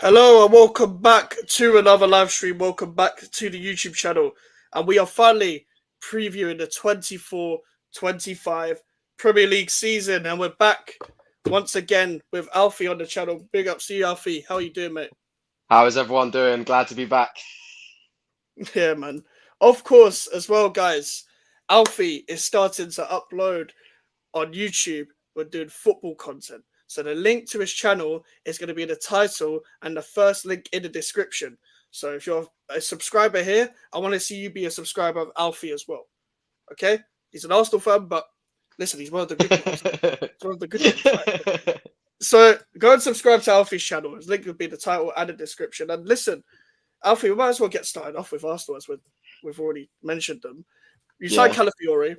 Hello and welcome back to another live stream. Welcome back to the YouTube channel. And we are finally previewing the 24-25 Premier League season. And we're back once again with Alfie on the channel. Big ups to you, Alfie. How are you doing, mate? How is everyone doing? Glad to be back. Yeah, man. Of course, as well, guys, Alfie is starting to upload on YouTube. We're doing football content. So the link to his channel is going to be in the title and the first link in the description. So if you're a subscriber here, I want to see you be a subscriber of Alfie as well. Okay? He's an Arsenal fan, but listen, he's one of the good ones. He's one of the good ones, right? So go and subscribe to Alfie's channel. His link will be in the title and the description. And listen, Alfie, we might as well get started off with Arsenal as we've already mentioned them. You signed Yeah. Calafiori.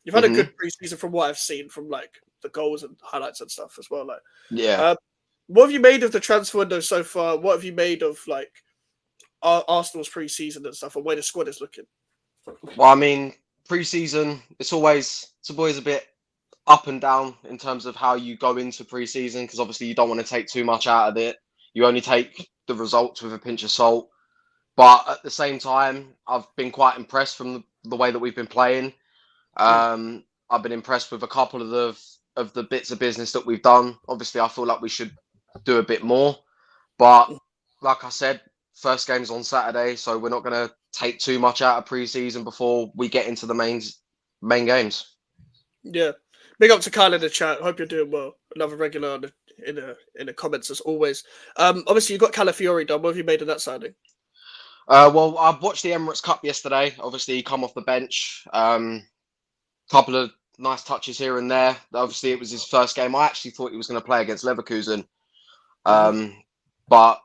You've had a good preseason from what I've seen from like the goals and highlights and stuff as well. Like, Yeah. what have you made of the transfer window so far? What have you made of like Arsenal's preseason and stuff, and where the squad is looking? Well, I mean, pre-season, it's always a bit up and down in terms of how you go into pre-season because obviously you don't want to take too much out of it. You only take the results with a pinch of salt. But at the same time, I've been quite impressed from the way that we've been playing. I've been impressed with a couple of the bits of business that we've done. Obviously, I feel like we should do a bit more. But like I said, first game's on Saturday, so we're not going to take too much out of pre-season before we get into the main games. Yeah, big up to Kyle in the chat. Hope you're doing well. Another regular in the comments as always. Obviously you got Calafiori done. What have you made of that signing? Well, I watched the Emirates Cup yesterday. Obviously, he come off the bench. Couple of nice touches here and there. Obviously, it was his first game. I actually thought he was going to play against Leverkusen, but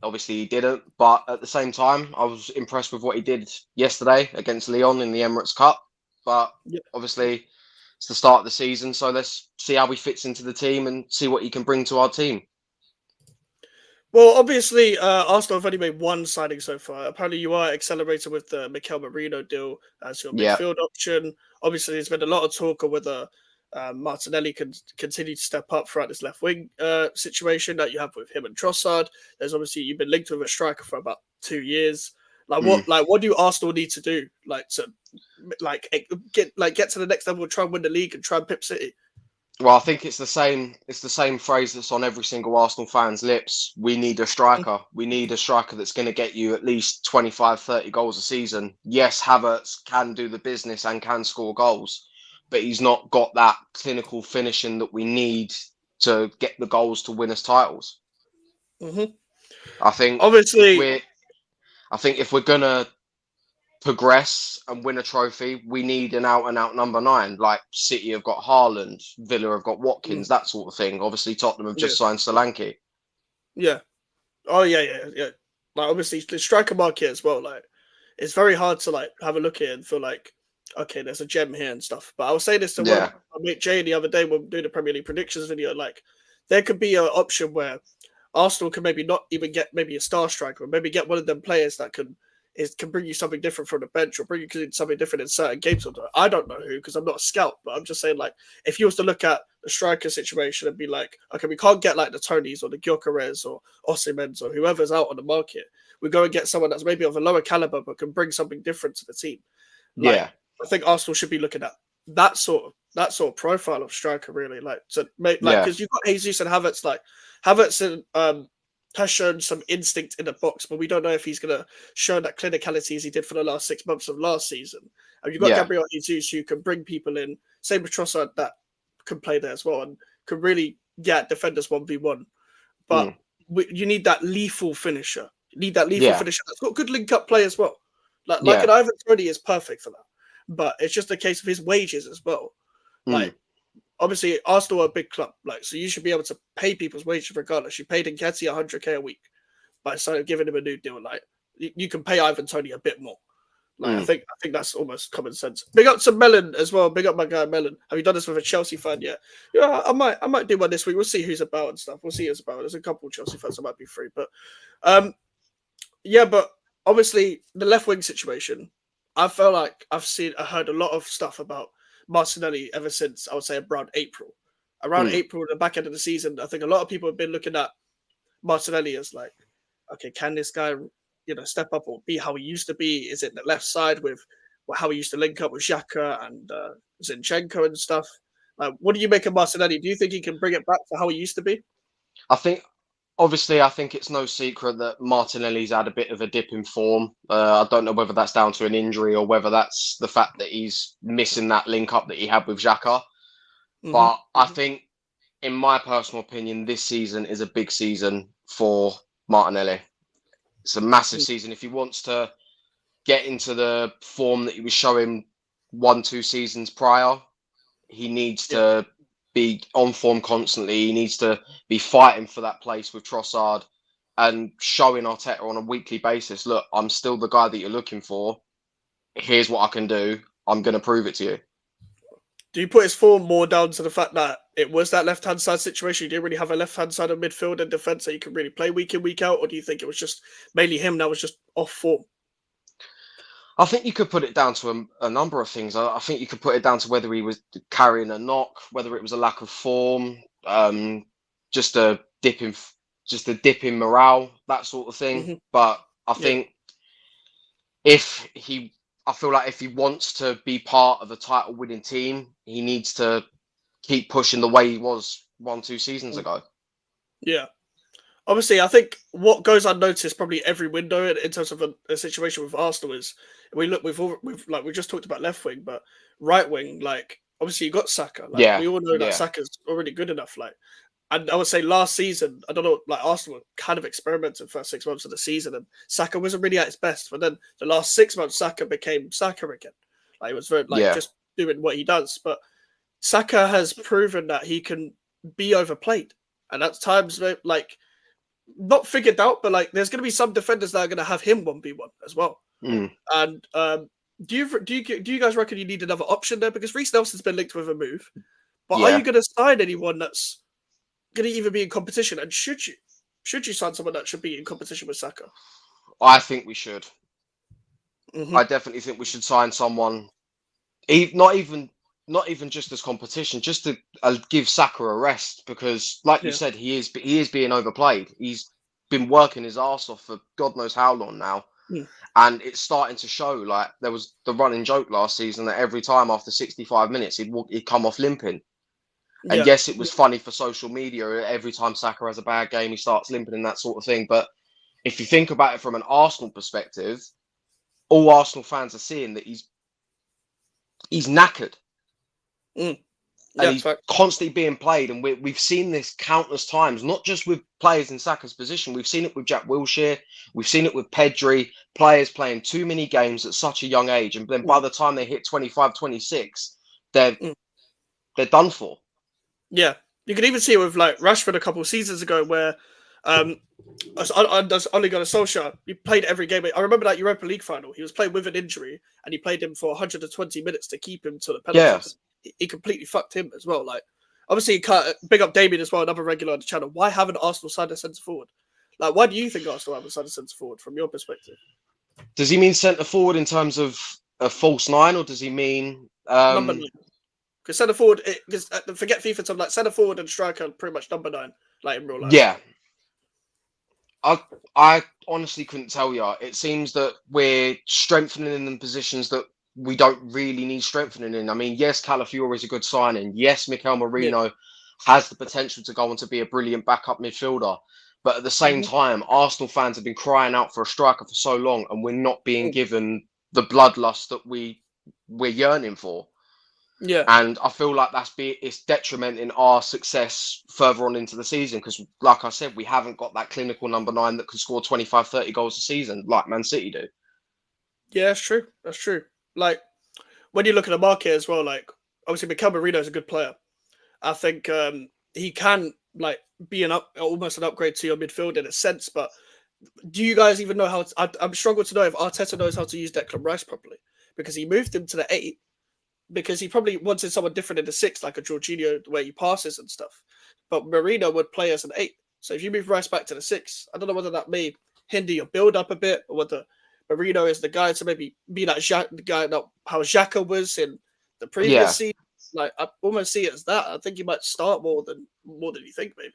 obviously he didn't. But at the same time, I was impressed with what he did yesterday against Lyon in the Emirates Cup. But obviously, it's the start of the season, so let's see how he fits into the team and see what he can bring to our team. Well, obviously, Arsenal have only made one signing so far. Apparently, you are accelerating with the Mikel Merino deal as your midfield option. Obviously, there's been a lot of talk of whether Martinelli can continue to step up throughout this left wing situation that you have with him and Trossard. There's obviously you've been linked with a striker for about 2 years. What do Arsenal need to do to get to the next level, try and win the league and try and pip City? Well, I think it's the same phrase that's on every single Arsenal fan's lips. We need a striker. We need a striker that's going to get you at least 25, 30 goals a season. Yes, Havertz can do the business and can score goals, but he's not got that clinical finishing that we need to get the goals to win us titles. I think obviously, if we're going to progress and win a trophy, we need an out-and-out number 9. Like City have got Haaland, Villa have got Watkins, that sort of thing. Obviously, Tottenham have just signed Solanke. Yeah. Oh yeah. Like obviously the striker market as well. Like it's very hard to like have a look at it and feel like okay, there's a gem here and stuff. But I was saying this to I met Jay the other day when we were doing the Premier League predictions video. Like there could be an option where Arsenal can maybe not even get maybe a star striker, or maybe get one of them players that can bring you something different from the bench or bring you something different in certain games. I don't know who because I'm not a scout, but I'm just saying like if you was to look at the striker situation and be like, okay, we can't get like the Tonys or the Gyökeres or Osimhen's or whoever's out on the market. We go and get someone that's maybe of a lower caliber but can bring something different to the team. I think Arsenal should be looking at that sort of profile of striker really, because you've got Jesus and Havertz. Like Havertz and has shown some instinct in the box, but we don't know if he's going to show that clinicality as he did for the last 6 months of last season. And you've got Gabriel Jesus who can bring people in. Same with Trossard that can play there as well and can really get defenders 1v1. But you need that lethal finisher. You need that lethal finisher that's got good link-up play as well. Like an Ivan Toney is perfect for that. But it's just a case of his wages as well. Like, obviously, Arsenal are a big club, so you should be able to pay people's wages regardless. You paid Nketiah 100k a week, by giving him a new deal. Like you can pay Ivan Toney a bit more. I think that's almost common sense. Big up to Melon as well. Big up my guy Melon. Have you done this with a Chelsea fan yet? Yeah, I might do one this week. We'll see who's about and stuff. We'll see who's about. There's a couple of Chelsea fans that might be free, but but obviously the left wing situation. I feel like I heard a lot of stuff about Martinelli ever since I would say around April. Around April, the back end of the season, I think a lot of people have been looking at Martinelli as like, okay, can this guy, step up or be how he used to be? Is it the left side with how he used to link up with Xhaka and Zinchenko and stuff? What do you make of Martinelli? Do you think he can bring it back to how he used to be? I think, obviously, I think it's no secret that Martinelli's had a bit of a dip in form. I don't know whether that's down to an injury or whether that's the fact that he's missing that link up that he had with Xhaka. But I think, in my personal opinion, this season is a big season for Martinelli. It's a massive season. If he wants to get into the form that he was showing 1-2 seasons prior, he needs to be on form constantly. He needs to be fighting for that place with Trossard and showing Arteta on a weekly basis, look, I'm still the guy that you're looking for. Here's what I can do. I'm going to prove it to you. Do you put his form more down to the fact that it was that left-hand side situation? You didn't really have a left-hand side of midfield and defence that you could really play week in, week out? Or do you think it was just mainly him that was just off form? I think you could put it down to a number of things. I think you could put it down to whether he was carrying a knock, whether it was a lack of form, just a dip in morale, that sort of thing. But I think I feel like if he wants to be part of a title-winning team, he needs to keep pushing the way he was 1-2 seasons ago. Yeah. Obviously, I think what goes unnoticed probably every window in terms of a situation with Arsenal is we just talked about left wing, but right wing, like obviously you got Saka. We all know that Saka's already good enough. And I would say last season, I don't know, Arsenal kind of experimented for 6 months of the season, and Saka wasn't really at his best. But then the last 6 months, Saka became Saka again. He was very just doing what he does. But Saka has proven that he can be overplayed, and at times not figured out, but there's going to be some defenders that are going to have him 1v1 as well. And do you guys reckon you need another option there? Because Reece Nelson's been linked with a move, but are you going to sign anyone that's going to even be in competition? And should you sign someone that should be in competition with Saka? I think we should. I definitely think we should sign someone, not even just as competition, just to give Saka a rest, because, like you said, he is being overplayed. He's been working his arse off for God knows how long now, and it's starting to show. There was the running joke last season that every time after 65 minutes he'd come off limping. And yes, it was funny for social media. Every time Saka has a bad game, he starts limping and that sort of thing. But if you think about it from an Arsenal perspective, all Arsenal fans are seeing that he's knackered. And he's constantly being played. And we've seen this countless times, not just with players in Saka's position. We've seen it with Jack Wilshere. We've seen it with Pedri. Players playing too many games at such a young age. And then by the time they hit 25, 26, they're done for. Yeah, you can even see it with Rashford a couple of seasons ago, where Ole Gunnar Solskjaer, he played every game. I remember that Europa League final. He was playing with an injury, and he played him for 120 minutes to keep him to the penalties. He completely fucked him as well. Obviously, he can't big up Damien as well, another regular on the channel. Why haven't Arsenal signed a centre forward? Why do you think Arsenal haven't signed a centre forward from your perspective? Does he mean centre forward in terms of a false nine, or does he mean number 9? Because centre forward, forget FIFA time, centre forward and striker are pretty much number 9, in real life. Yeah. I honestly couldn't tell you. It seems that we're strengthening in the positions that we don't really need strengthening in. I mean, yes, Calafiori is a good signing. Yes, Mikel Merino has the potential to go on to be a brilliant backup midfielder. But at the same time, Arsenal fans have been crying out for a striker for so long, and we're not being given the bloodlust that we're yearning for. Yeah. And I feel like it's detrimenting our success further on into the season, because, like I said, we haven't got that clinical number 9 that can score 25, 30 goals a season like Man City do. Yeah, that's true. That's true. When you look at the market as well, obviously Mikel Merino is a good player. I think he can be almost an upgrade to your midfield in a sense. But do you guys even know how? I'm struggling to know if Arteta knows how to use Declan Rice properly, because he moved him to the 8. Because he probably wanted someone different in the 6, like a Jorginho, where he passes and stuff. But Merino would play as an 8. So if you move Rice back to the 6, I don't know whether that may hinder your build-up a bit, or whether Merino is the guy to maybe be like the guy that how Xhaka was in the previous season. I almost see it as that. I think he might start more than you think, maybe.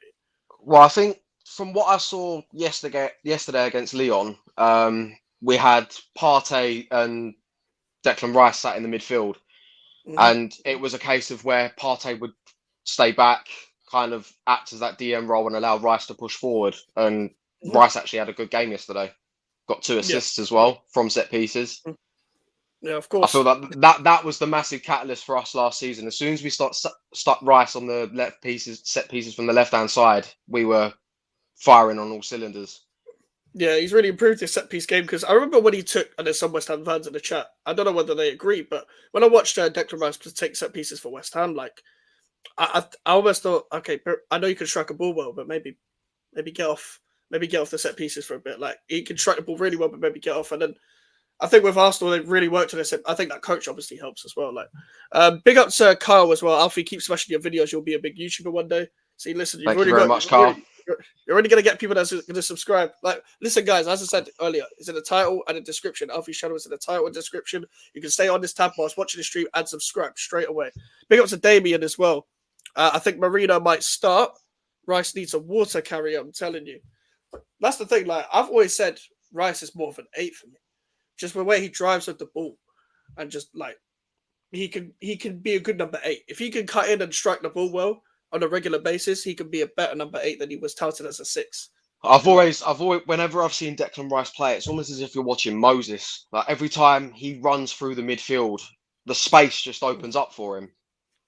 Well, I think from what I saw yesterday against Lyon, we had Partey and Declan Rice sat in the midfield, and it was a case of where Partey would stay back, kind of act as that DM role and allow Rice to push forward. And Rice actually had a good game yesterday. Got 2 assists as well from set pieces. Yeah, of course. I feel that was the massive catalyst for us last season. As soon as we start Rice on the set pieces from the left hand side, we were firing on all cylinders. Yeah, he's really improved his set piece game, because I remember when he took, and there's some West Ham fans in the chat, I don't know whether they agree, but when I watched Declan Rice take set pieces for West Ham, like, I almost thought, okay, I know you can strike a ball well, but maybe get off the set pieces for a bit. Like, he can strike the ball really well, but maybe get off. And then I think with Arsenal, they've really worked on this. I think that coach obviously helps as well. Like, big up to Kyle as well. Alfie, keep smashing your videos. You'll be a big YouTuber one day. See, listen, Thank you very much, Kyle. You're already going to get people that's going to subscribe. Like, listen, guys, as I said earlier, it's in the title and the description. Alfie's channel is in the title and description. You can stay on this tab whilst watching the stream and subscribe straight away. Big up to Damien as well. I think Marino might start. Rice needs a water carrier, I'm telling you. That's the thing. Like, I've always said Rice is more of an 8 for me. Just the way he drives with the ball. And just, like, he can be a good number 8. If he can cut in and strike the ball well on a regular basis, he can be a better number 8 than he was touted as a 6. I've always, whenever I've seen Declan Rice play, it's almost as if you're watching Moses. Like, every time he runs through the midfield, the space just opens up for him.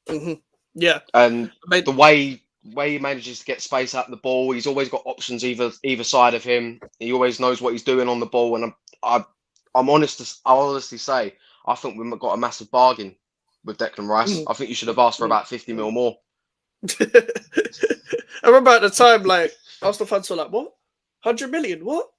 Mm-hmm. Yeah, and the way he manages to get space out of the ball, he's always got options either side of him. He always knows what he's doing on the ball, and I'll honestly say I think we've got a massive bargain with Declan Rice. I think you should have asked for about 50 mil more. I remember at the time, like, Arsenal fans were like, "What? 100 million? What?"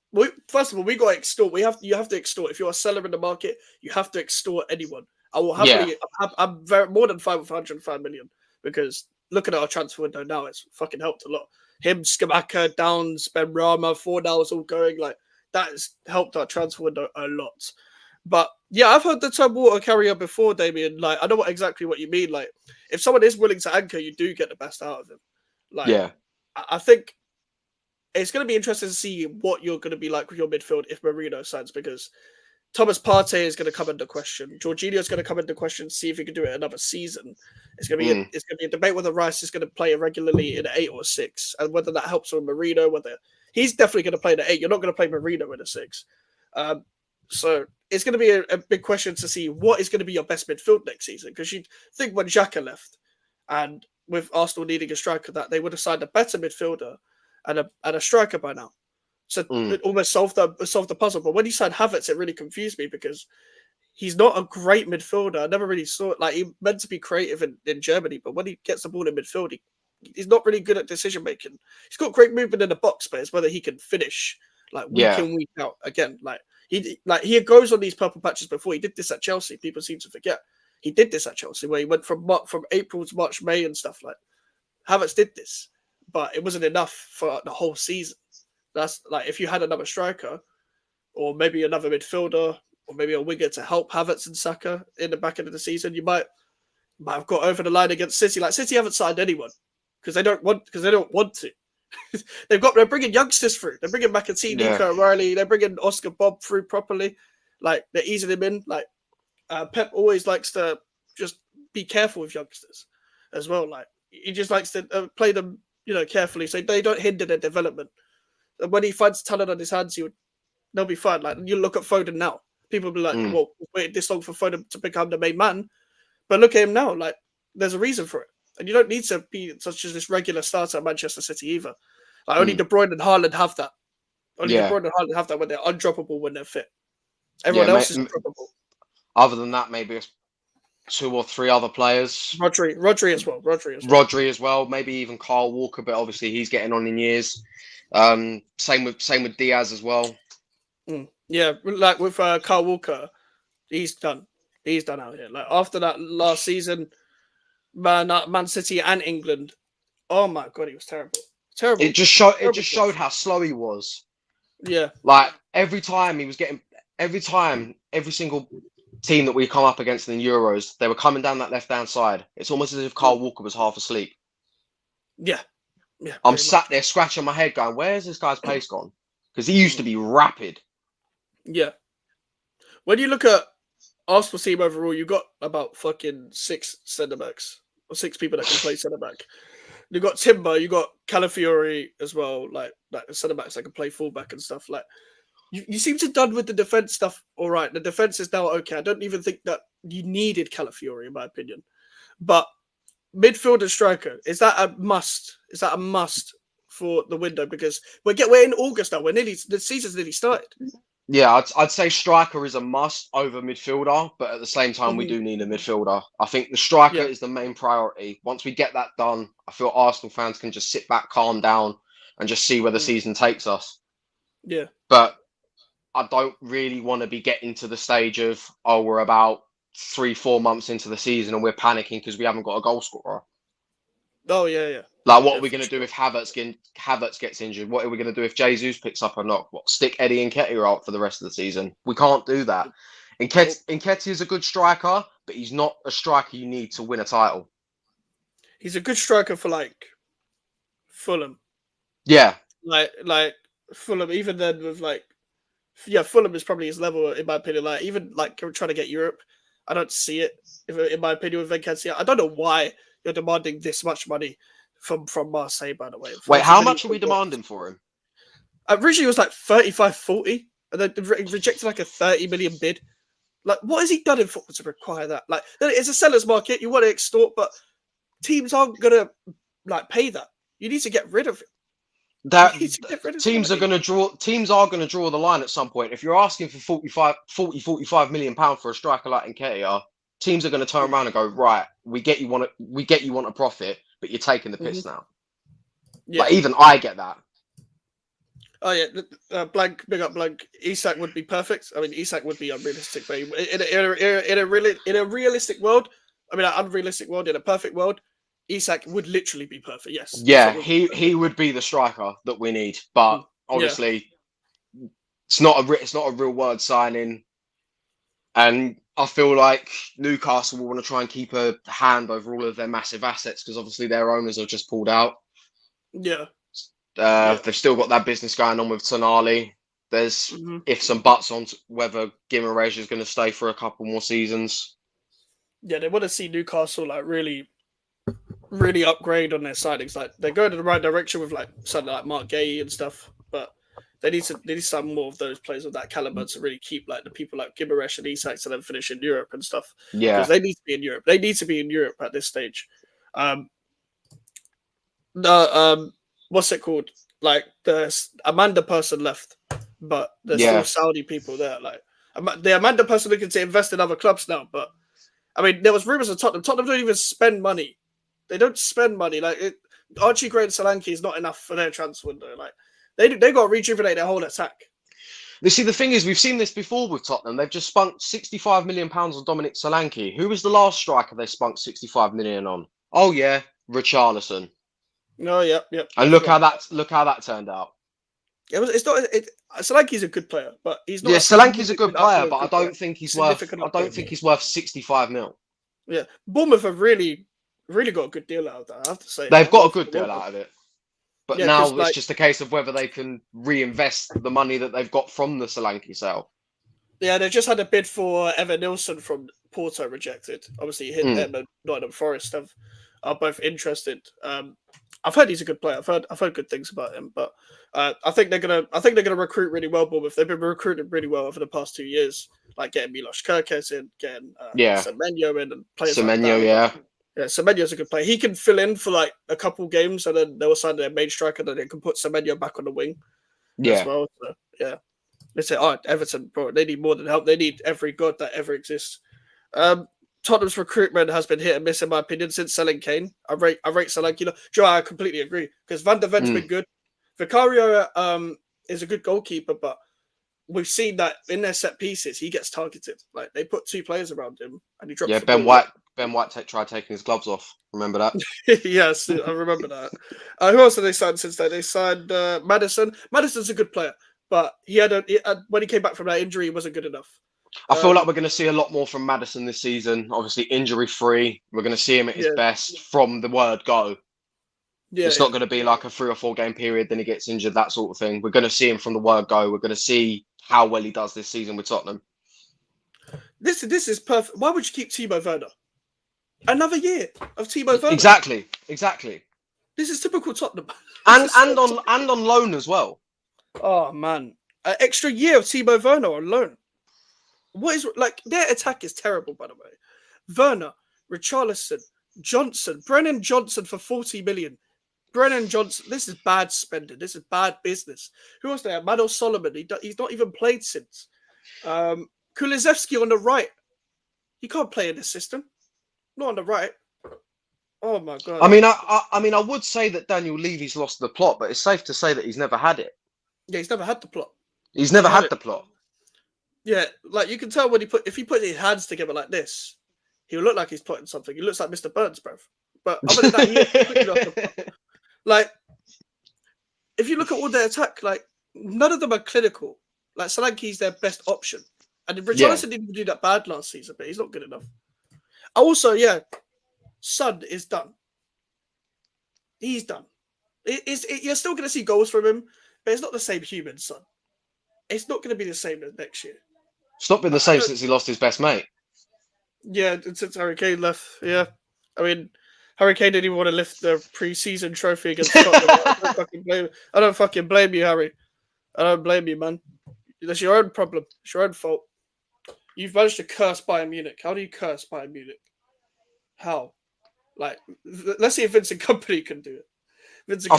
First of all, we got to extort. You have to extort. If you're a seller in the market, you have to extort anyone. I will happily. Yeah. I'm more than fine with 105 million, because looking at our transfer window now, it's fucking helped a lot. Him, Skamaka, Downs, Ben Rama, Fornals all going, like, that has helped our transfer window a lot. But yeah, I've heard the term water carrier before, Damien. Like, I know exactly what you mean. Like, if someone is willing to anchor, you do get the best out of him. Like, yeah, I think it's going to be interesting to see what you're going to be like with your midfield if Marino signs, because Thomas Partey is going to come into question. Jorginho is going to come into question. See if he can do it another season. It's going to be a debate whether Rice is going to play regularly in an 8 or 6, and whether that helps with Marino. Whether he's definitely going to play in an 8. You're not going to play Marino in a 6. So it's going to be a big question to see what is going to be your best midfield next season. Because you'd think when Xhaka left, and with Arsenal needing a striker, that they would have signed a better midfielder and a striker by now. So it almost solved the puzzle. But when he signed Havertz, it really confused me, because he's not a great midfielder. I never really saw it. Like, he meant to be creative in Germany, but when he gets the ball in midfield, he's not really good at decision making. He's got great movement in the box, but it's whether he can finish, like, week in, week out. Again, he goes on these purple patches before. He did this at Chelsea. People seem to forget. He did this at Chelsea, where he went from April to March, May and stuff. Like, Havertz did this, but it wasn't enough for the whole season. That's like, if you had another striker, or maybe another midfielder, or maybe a winger to help Havertz and Saka in the back end of the season, you might have got over the line against City. Like, City haven't signed anyone because they don't want to. They're bringing youngsters through. They're bringing McAtee, Nico O'Reilly. They're bringing Oscar Bob through properly. Like, they're easing him in. Like, Pep always likes to just be careful with youngsters as well. Like, he just likes to play them, carefully, so they don't hinder their development. And when he finds talent on his hands, they'll be fine. Like, you look at Foden now. People will be like, well, waited this long for Foden to become the main man. But look at him now. Like, there's a reason for it. And you don't need to be such as this regular starter at Manchester City either. Like, only De Bruyne and Haaland have that. De Bruyne and Haaland have that when they're undroppable, when they're fit. Everyone else is droppable. Other than that, maybe 2 or 3 other players. Rodri as well. Maybe even Kyle Walker, but obviously he's getting on in years. Same with Diaz as well. Yeah, like with Kyle Walker, he's done. He's done out here. Like, after that last season, Man City and England. Oh my god, he was terrible. Terrible. It just showed how slow he was. Yeah. Like, every single team that we come up against in the Euros, they were coming down that left-hand side. It's almost as if Kyle Walker was half asleep. Yeah. Yeah, I'm pretty sat much. there scratching my head going, where's this guy's pace gone? Because he used to be rapid. Yeah. When you look at Arsenal team overall, you got about fucking 6 centre backs or 6 people that can play centre back. You got Timber, you got Calafiori as well, like centre backs that can play fullback and stuff. Like you seem to have done with the defense stuff. All right, the defense is now okay. I don't even think that you needed Calafiori in my opinion, but midfield and striker, is that a must? Is that a must for the window? Because we're in August now. The season's nearly started. Yeah, I'd say striker is a must over midfielder, but at the same time, we Mm-hmm. do need a midfielder. I think the striker Yeah. is the main priority. Once we get that done, I feel Arsenal fans can just sit back, calm down, and just see where the season takes us. Yeah. But I don't really want to be getting to the stage of, oh, we're about 3, 4 months into the season and we're panicking because we haven't got a goal scorer. Oh yeah, yeah. Like, what Yeah, are we for going to do sure. if Havertz gets injured? What are we going to do if Jesus picks up a knock? What, stick Eddie and Nketiah out for the rest of the season? We can't do that. Nope. Nketiah is a good striker, but he's not a striker you need to win a title. He's a good striker for like Fulham. Yeah, Like Fulham, even then with like Fulham is probably his level in my opinion. Like even like trying to get Europe, I don't see it. In my opinion, with Venketia, I don't know why you're demanding this much money from Marseille. By the way, wait, 30 how million. much are we demanding for him? Originally, it was like 35, 40, and then rejected like a 30 million bid. Like, what has he done in football to require that? Like, it's a seller's market. You want to extort, but teams aren't gonna like pay that. You need to get rid of it. You That need to get rid of the teams are money. going to draw. Teams are going to draw the line at some point. If you're asking for 45 million pound for a striker like Nketiah, teams are going to turn around and go, right, we get you want a profit, but you're taking the piss now. Yeah. Like, even I get that. Oh yeah, Blank, big up Blank. Isak would be perfect. I mean, Isak would be unrealistic, but in a realistic world, I mean, an unrealistic world, in a perfect world, Isak would literally be perfect. Yes, Yeah, Isak would be he perfect. would be the striker that we need, but Yeah, obviously it's not a real word signing, and I feel like Newcastle will want to try and keep a hand over all of their massive assets because obviously their owners have just pulled out. yeah, yeah. They've still got that business going on with Tonali. There's hmm ifs and buts on whether Guimaraes is going to stay for a couple more seasons. Yeah, they want to see Newcastle like really, really upgrade on their signings. Like they're going in the right direction with like something like Mark Gay and stuff, but they need some more of those players of that caliber to really keep like the people like Gimaresh and Isak to then finish in Europe and stuff because Yeah, they need to be in Europe. They need to be in Europe at this stage. Um, the what's it called? Like the Amanda person left, but there's still yeah. Saudi people there. Like the Amanda person looking to invest in other clubs now, but I mean there was rumors of Tottenham. Tottenham don't even spend money. They don't spend money. Archie Gray and Solanke is not enough for their transfer window. Like they got to rejuvenate their whole attack. You see, the thing is, we've seen this before with Tottenham. They've just spunked 65 million pounds on Dominic Solanke. Who was the last striker they spunked 65 million on? Oh yeah, Richarlison. No, yep. I And forgot. look how that turned out. It's not. Solanke's a good player, but he's not Yeah, a Solanke's a good significant player, upgrade. but Good player. Significant I don't upgrade. think he's worth 65 mil. Yeah, Bournemouth have really, really got a good deal out of that. I have to say, They've got a well good deal done. out of it. But Yeah, now because it's like just a case of whether they can reinvest the money that they've got from the Solanke sale. yeah, they just had a bid for Evan Nilsson from Porto rejected. Obviously, hit Mm. them and Nottingham Forest are both interested. I've heard he's a good player. I've heard good things about him, but I think they're gonna recruit really well. Bournemouth. They've been recruiting really well over the past 2 years, like getting Milos Kerkez in, getting Yeah, Semenyo in, and players like Semenyo, that. yeah. Yeah, Semenyo's a good player. He can fill in for like a couple games, and then they'll sign their main striker, and then they can put Semenyo back on the wing as Yeah. well. So, yeah. They say, oh, Everton, bro, they need more than help. They need every god that ever exists. Tottenham's recruitment has been hit and miss, in my opinion, since selling Kane. I rate Solanke. Joe, I completely agree because Van der Vent's been good. Vicario is a good goalkeeper, but we've seen that in their set pieces, he gets targeted. Like they put 2 players around him and he drops Yeah, the ball. Ben White tried taking his gloves off. Remember that? Yes, I remember that. Who else have they signed since then? They signed Madison. Madison's a good player, but when he came back from that injury, he wasn't good enough. I feel like we're going to see a lot more from Madison this season. Obviously, injury free. We're going to see him at his best from the word go. Yeah, It's not going to be like a 3 or 4 game period, then he gets injured, that sort of thing. We're going to see him from the word go. We're going to see how well he does this season with Tottenham. This is perfect. Why would you keep Timo Werner? Another year of Timo Werner. Exactly. This is typical Tottenham. And on loan as well. Oh man, an extra year of Timo Werner on loan. What is like their attack is terrible, by the way. Werner, Richarlison, Johnson, Brennan Johnson for 40 million. Brennan Johnson, this is bad spending. This is bad business. Who else there? Manuel Solomon. He's not even played since. Kulusevski on the right. He can't play in this system. Not on the right. Oh my god. I mean, I would say that Daniel Levy's lost the plot, but it's safe to say that he's never had it. Yeah, he's never had the plot. He's never had the plot. Yeah, like you can tell when if he put his hands together like this, he'll look like he's plotting something. He looks like Mr. Burns, bruv. But other than that, he completely off the plot. Like, if you look at all their attack, like none of them are clinical. Like Solanke's their best option, and Richarlison didn't do that bad last season, but he's not good enough. Also, yeah, Son is done. He's done. You're still going to see goals from him, but it's not the same human, Son. It's not going to be the same as next year. It's not been the same since he lost his best mate. Yeah, since Harry Kane left. Yeah, I mean, Harry Kane didn't even want to lift the pre-season trophy against Scotland. I don't fucking blame you, Harry. I don't blame you, man. That's your own problem. It's your own fault. You've managed to curse Bayern Munich. How do you curse Bayern Munich? How? Like, let's see if Vincent Kompany can do it.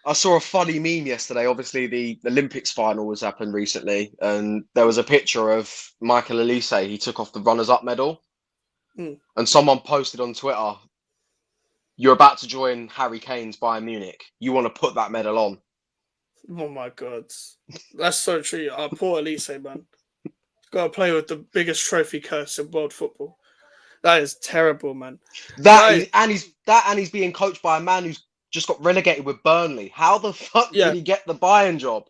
I saw a funny meme yesterday. Obviously, the Olympics final has happened recently, and there was a picture of Michael Elise. He took off the runners-up medal, and someone posted on Twitter, "You're about to join Harry Kane's Bayern Munich. You want to put that medal on?" Oh my god, that's so true. Poor Elise, man. Got to play with the biggest trophy curse in world football. That is terrible, man. He's being coached by a man who's just got relegated with Burnley. How the fuck did he get the Bayern job?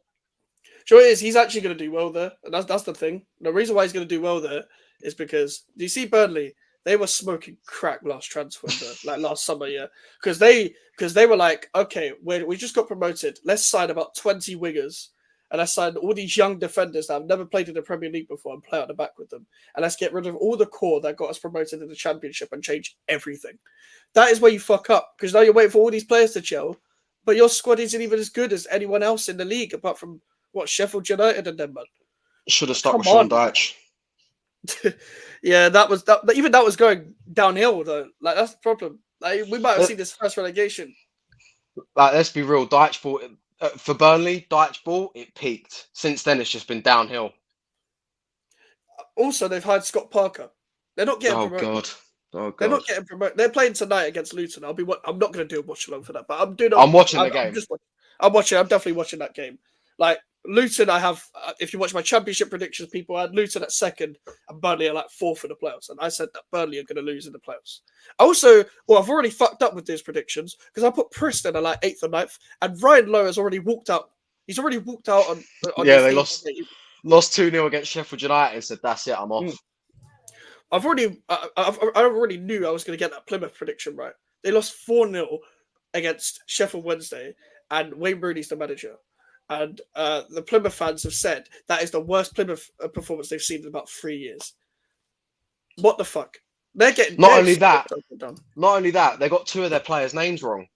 Sure it is. He's actually going to do well there. And that's the thing. The reason why he's going to do well there is because, do you see Burnley? They were smoking crack last transfer window, like last summer, yeah. Because they were like, okay, we just got promoted. Let's sign about 20 wingers. And let's sign all these young defenders that have never played in the Premier League before and play out the back with them. And let's get rid of all the core that got us promoted in the Championship and change everything. That is where you fuck up. Because now you're waiting for all these players to gel. But your squad isn't even as good as anyone else in the league, apart from, Sheffield United and them, man. Should have stuck with Sean Dyche. Yeah, that was going downhill, though. Like, that's the problem. Like, we might have seen this first relegation. Like, let's be real. Dyche bought it. For Burnley, Dyche ball, it peaked. Since then, it's just been downhill. Also, they've hired Scott Parker. They're not getting promoted. Oh god! They're not getting promoted. They're playing tonight against Luton. I'm not going to do a watch along for that, but I'm watching the game. I'm definitely watching that game. Like Luton, I have. If you watch my Championship predictions, people had Luton at second and Burnley are like fourth in the playoffs, and I said that Burnley are going to lose in the playoffs. Also, I've already fucked up with these predictions because I put Preston at like 8th or 9th, and Ryan Lowe has already walked out. He's already walked out on yeah, they lost 2-0 against Sheffield United and said, "That's it, I'm off." I already knew I was going to get that Plymouth prediction right. They lost 4-0 against Sheffield Wednesday, and Wayne Rooney's the manager. And the Plymouth fans have said that is the worst Plymouth performance they've seen in about 3 years. What the fuck? They're getting not only that, they got 2 of their players' names wrong.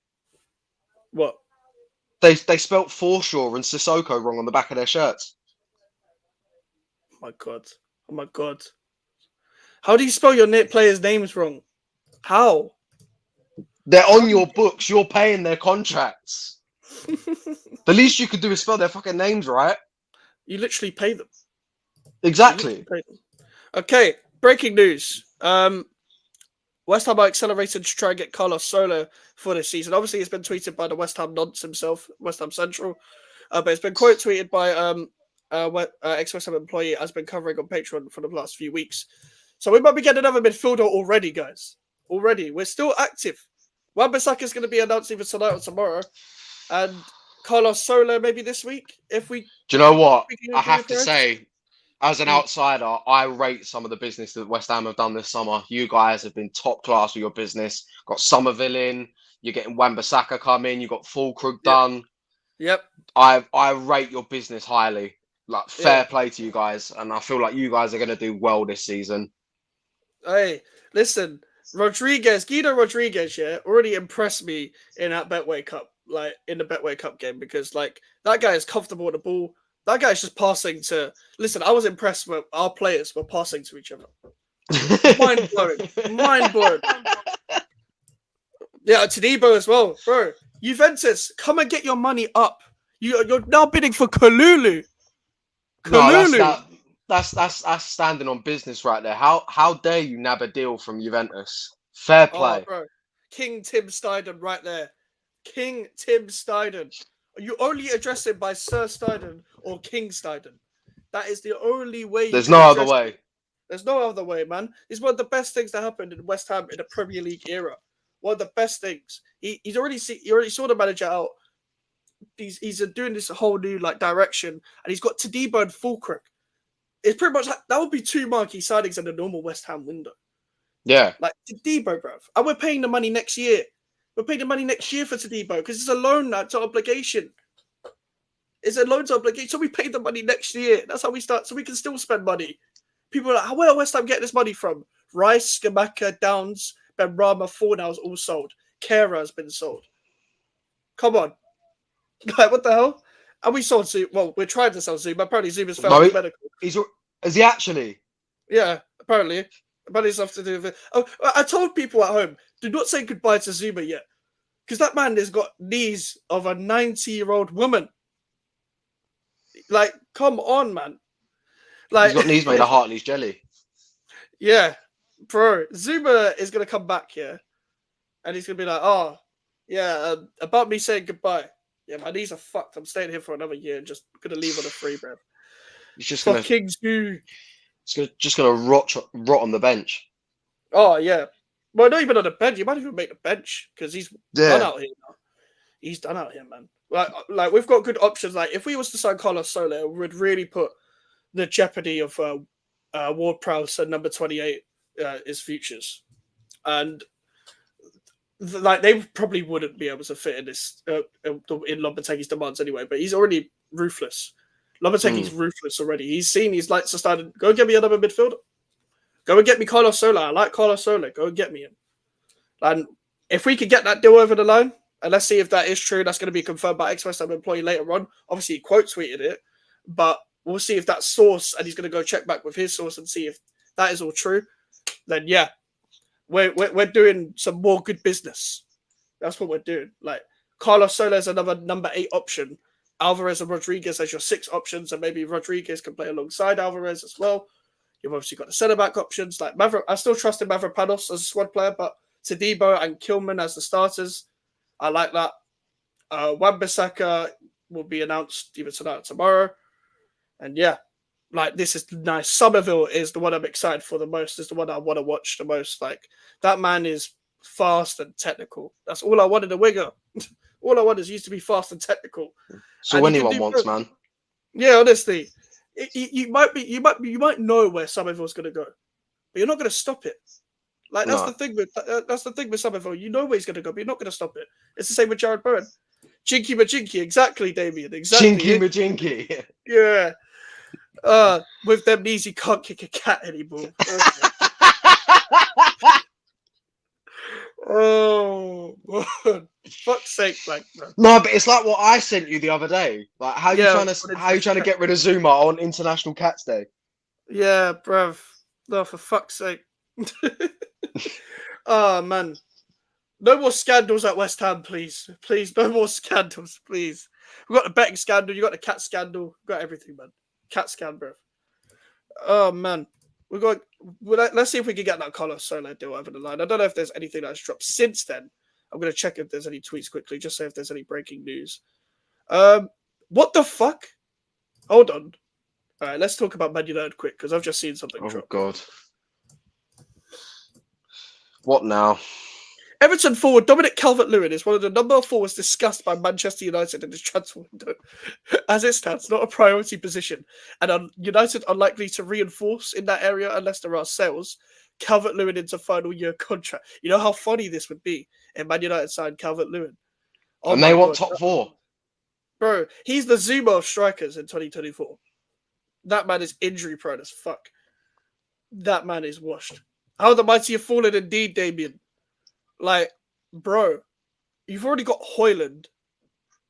What? They spelt Forshaw and Sissoko wrong on the back of their shirts. Oh my god! How do you spell your players' names wrong? How? They're on your books. You're paying their contracts. The least you could do is spell their fucking names right. You literally pay them. Exactly. Okay, breaking news. West Ham are accelerating to try and get Carlos Soler for this season. Obviously, it's been tweeted by the West Ham nonce himself, West Ham Central. But it's been quote tweeted by ex-West Ham employee has been covering on Patreon for the last few weeks. So we might be getting another midfielder already, guys. Already. We're still active. Wan-Bissaka is going to be announced either tonight or tomorrow. And Carlos Soler maybe this week. Do you know what? I have to say, as an outsider, I rate some of the business that West Ham have done this summer. You guys have been top class with your business. Got Somerville in. You're getting Wan-Bissaka come in. You got Fulkrug done. Yep. I rate your business highly. Like, fair Yeah. play to you guys, and I feel like you guys are going to do well this season. Hey, listen, Guido Rodriguez, yeah, already impressed me in that Betway Cup, like in the Betway Cup game, because like that guy is comfortable with the ball. That guy's just passing to. Listen, I was impressed with our players were passing to each other. Mind blowing, mind blowing. Yeah, Tadibo as well, bro. Juventus, come and get your money up. You're now bidding for Kalulu. No, that's standing on business right there. How dare you nab a deal from Juventus? Fair play. Oh, bro. King Tim Steiden right there. King Tim Steiden. You only address him by Sir Steiden or King Steiden. That is the only way There's no other way. him. There's no other way, man. It's one of the best things that happened in West Ham in the Premier League era. One of the best things. He already saw the manager out. He's doing this whole new like direction, and he's got Tadibo and Fulkrug. It's pretty much like, that would be two marquee signings in the normal West Ham window. Yeah. Like Tadibo, bruv. And we're paying the money next year. We're paying the money next year for Tadibo because it's a loan now to obligation. It's a loan to obligation. So we pay the money next year. That's how we start. So we can still spend money. People are like, where are West Ham getting this money from? Rice, Skamaka, Downs, Benrahma, Fornal's all sold. Kera has been sold. Come on. Like, what the hell? And we sold Zoom. Well, we're trying to sell Zoom. Apparently, Zoom has failed medical. Is he actually? Yeah, apparently. But it's something to do with it. Oh, I told people at home, do not say goodbye to Zuma yet. Because that man has got knees of a 90-year-old woman. Like, come on, man. Like, he's got knees made of Hartley's jelly. Yeah, bro. Zuma is going to come back here. And he's going to be like, oh, yeah, about me saying goodbye. Yeah, my knees are fucked. I'm staying here for another year and just going to leave on a free, bro. He's just fucking Zoo. Just gonna rot on the bench. Oh yeah, well not even on the bench. You might even make the bench because he's done out here now. He's done out here, man. Like we've got good options. Like if we was to sign Carlos Soler, it would really put the jeopardy of Ward-Prowse and number 28 his futures, and like they probably wouldn't be able to fit in this in Lopetegui's demands anyway. But he's already ruthless. Lopetegui's ruthless already. He's seen his lights are starting. Go get me another midfielder. Go and get me Carlos Soler. I like Carlos Soler. Go and get me him. And if we could get that deal over the line, and let's see if that is true, that's going to be confirmed by ex-West Ham employee later on. Obviously, he quote tweeted it, but we'll see if that source, and he's going to go check back with his source and see if that is all true. Then yeah, we're doing some more good business. That's what we're doing. Like Carlos Soler is another number 8 option. Alvarez and Rodriguez as your 6 options, and maybe Rodriguez can play alongside Alvarez as well. You've obviously got the centre-back options. Like I still trust in Mavropanos as a squad player, but Tadibo and Kilman as the starters, I like that. Wan-Bissaka will be announced either tonight or tomorrow. And yeah, like this is nice. Somerville is the one I'm excited for the most, is the one I want to watch the most. Like that man is fast and technical. That's all I want in a winger. All I want is used to be fast and technical. So and anyone wants, man. Yeah, honestly, you might know where Somerville's going to go, but you're not going to stop it. Like that's the thing with Somerville. You know where he's going to go, but you're not going to stop it. It's the same with Jared Bowen. Jinky majinky, exactly, Damien. Exactly. Jinky majinky. Yeah. With them knees, he can't kick a cat anymore. Oh, God. Fuck's sake, like no, but it's like what I sent you the other day. Like, how you trying to get rid of Zuma on International Cats Day? Yeah, bruv. No, for fuck's sake. Oh man, no more scandals at West Ham, please. Please, no more scandals, please. We've got the betting scandal. You got the cat scandal. We've got everything, man. Cat scandal, bruv. Oh man. Let's see if we can get that Carlos Soler deal over the line. I don't know if there's anything that's dropped since then. I'm going to check if there's any tweets quickly, just say if there's any breaking news. What the fuck? Hold on. All right, let's talk about Man United quick, because I've just seen something drop. Oh, God. What now? Everton forward Dominic Calvert-Lewin is one of the number of forwards discussed by Manchester United in this transfer window. As it stands, not a priority position, and United are likely to reinforce in that area unless there are sales. Calvert-Lewin into final year contract. You know how funny this would be and Man United signed Calvert-Lewin. Oh and my they want God. top 4. Bro, he's the Zuma of strikers in 2024. That man is injury prone as fuck. That man is washed. How the mighty have fallen indeed, Damien. Like, bro, you've already got Hoyland.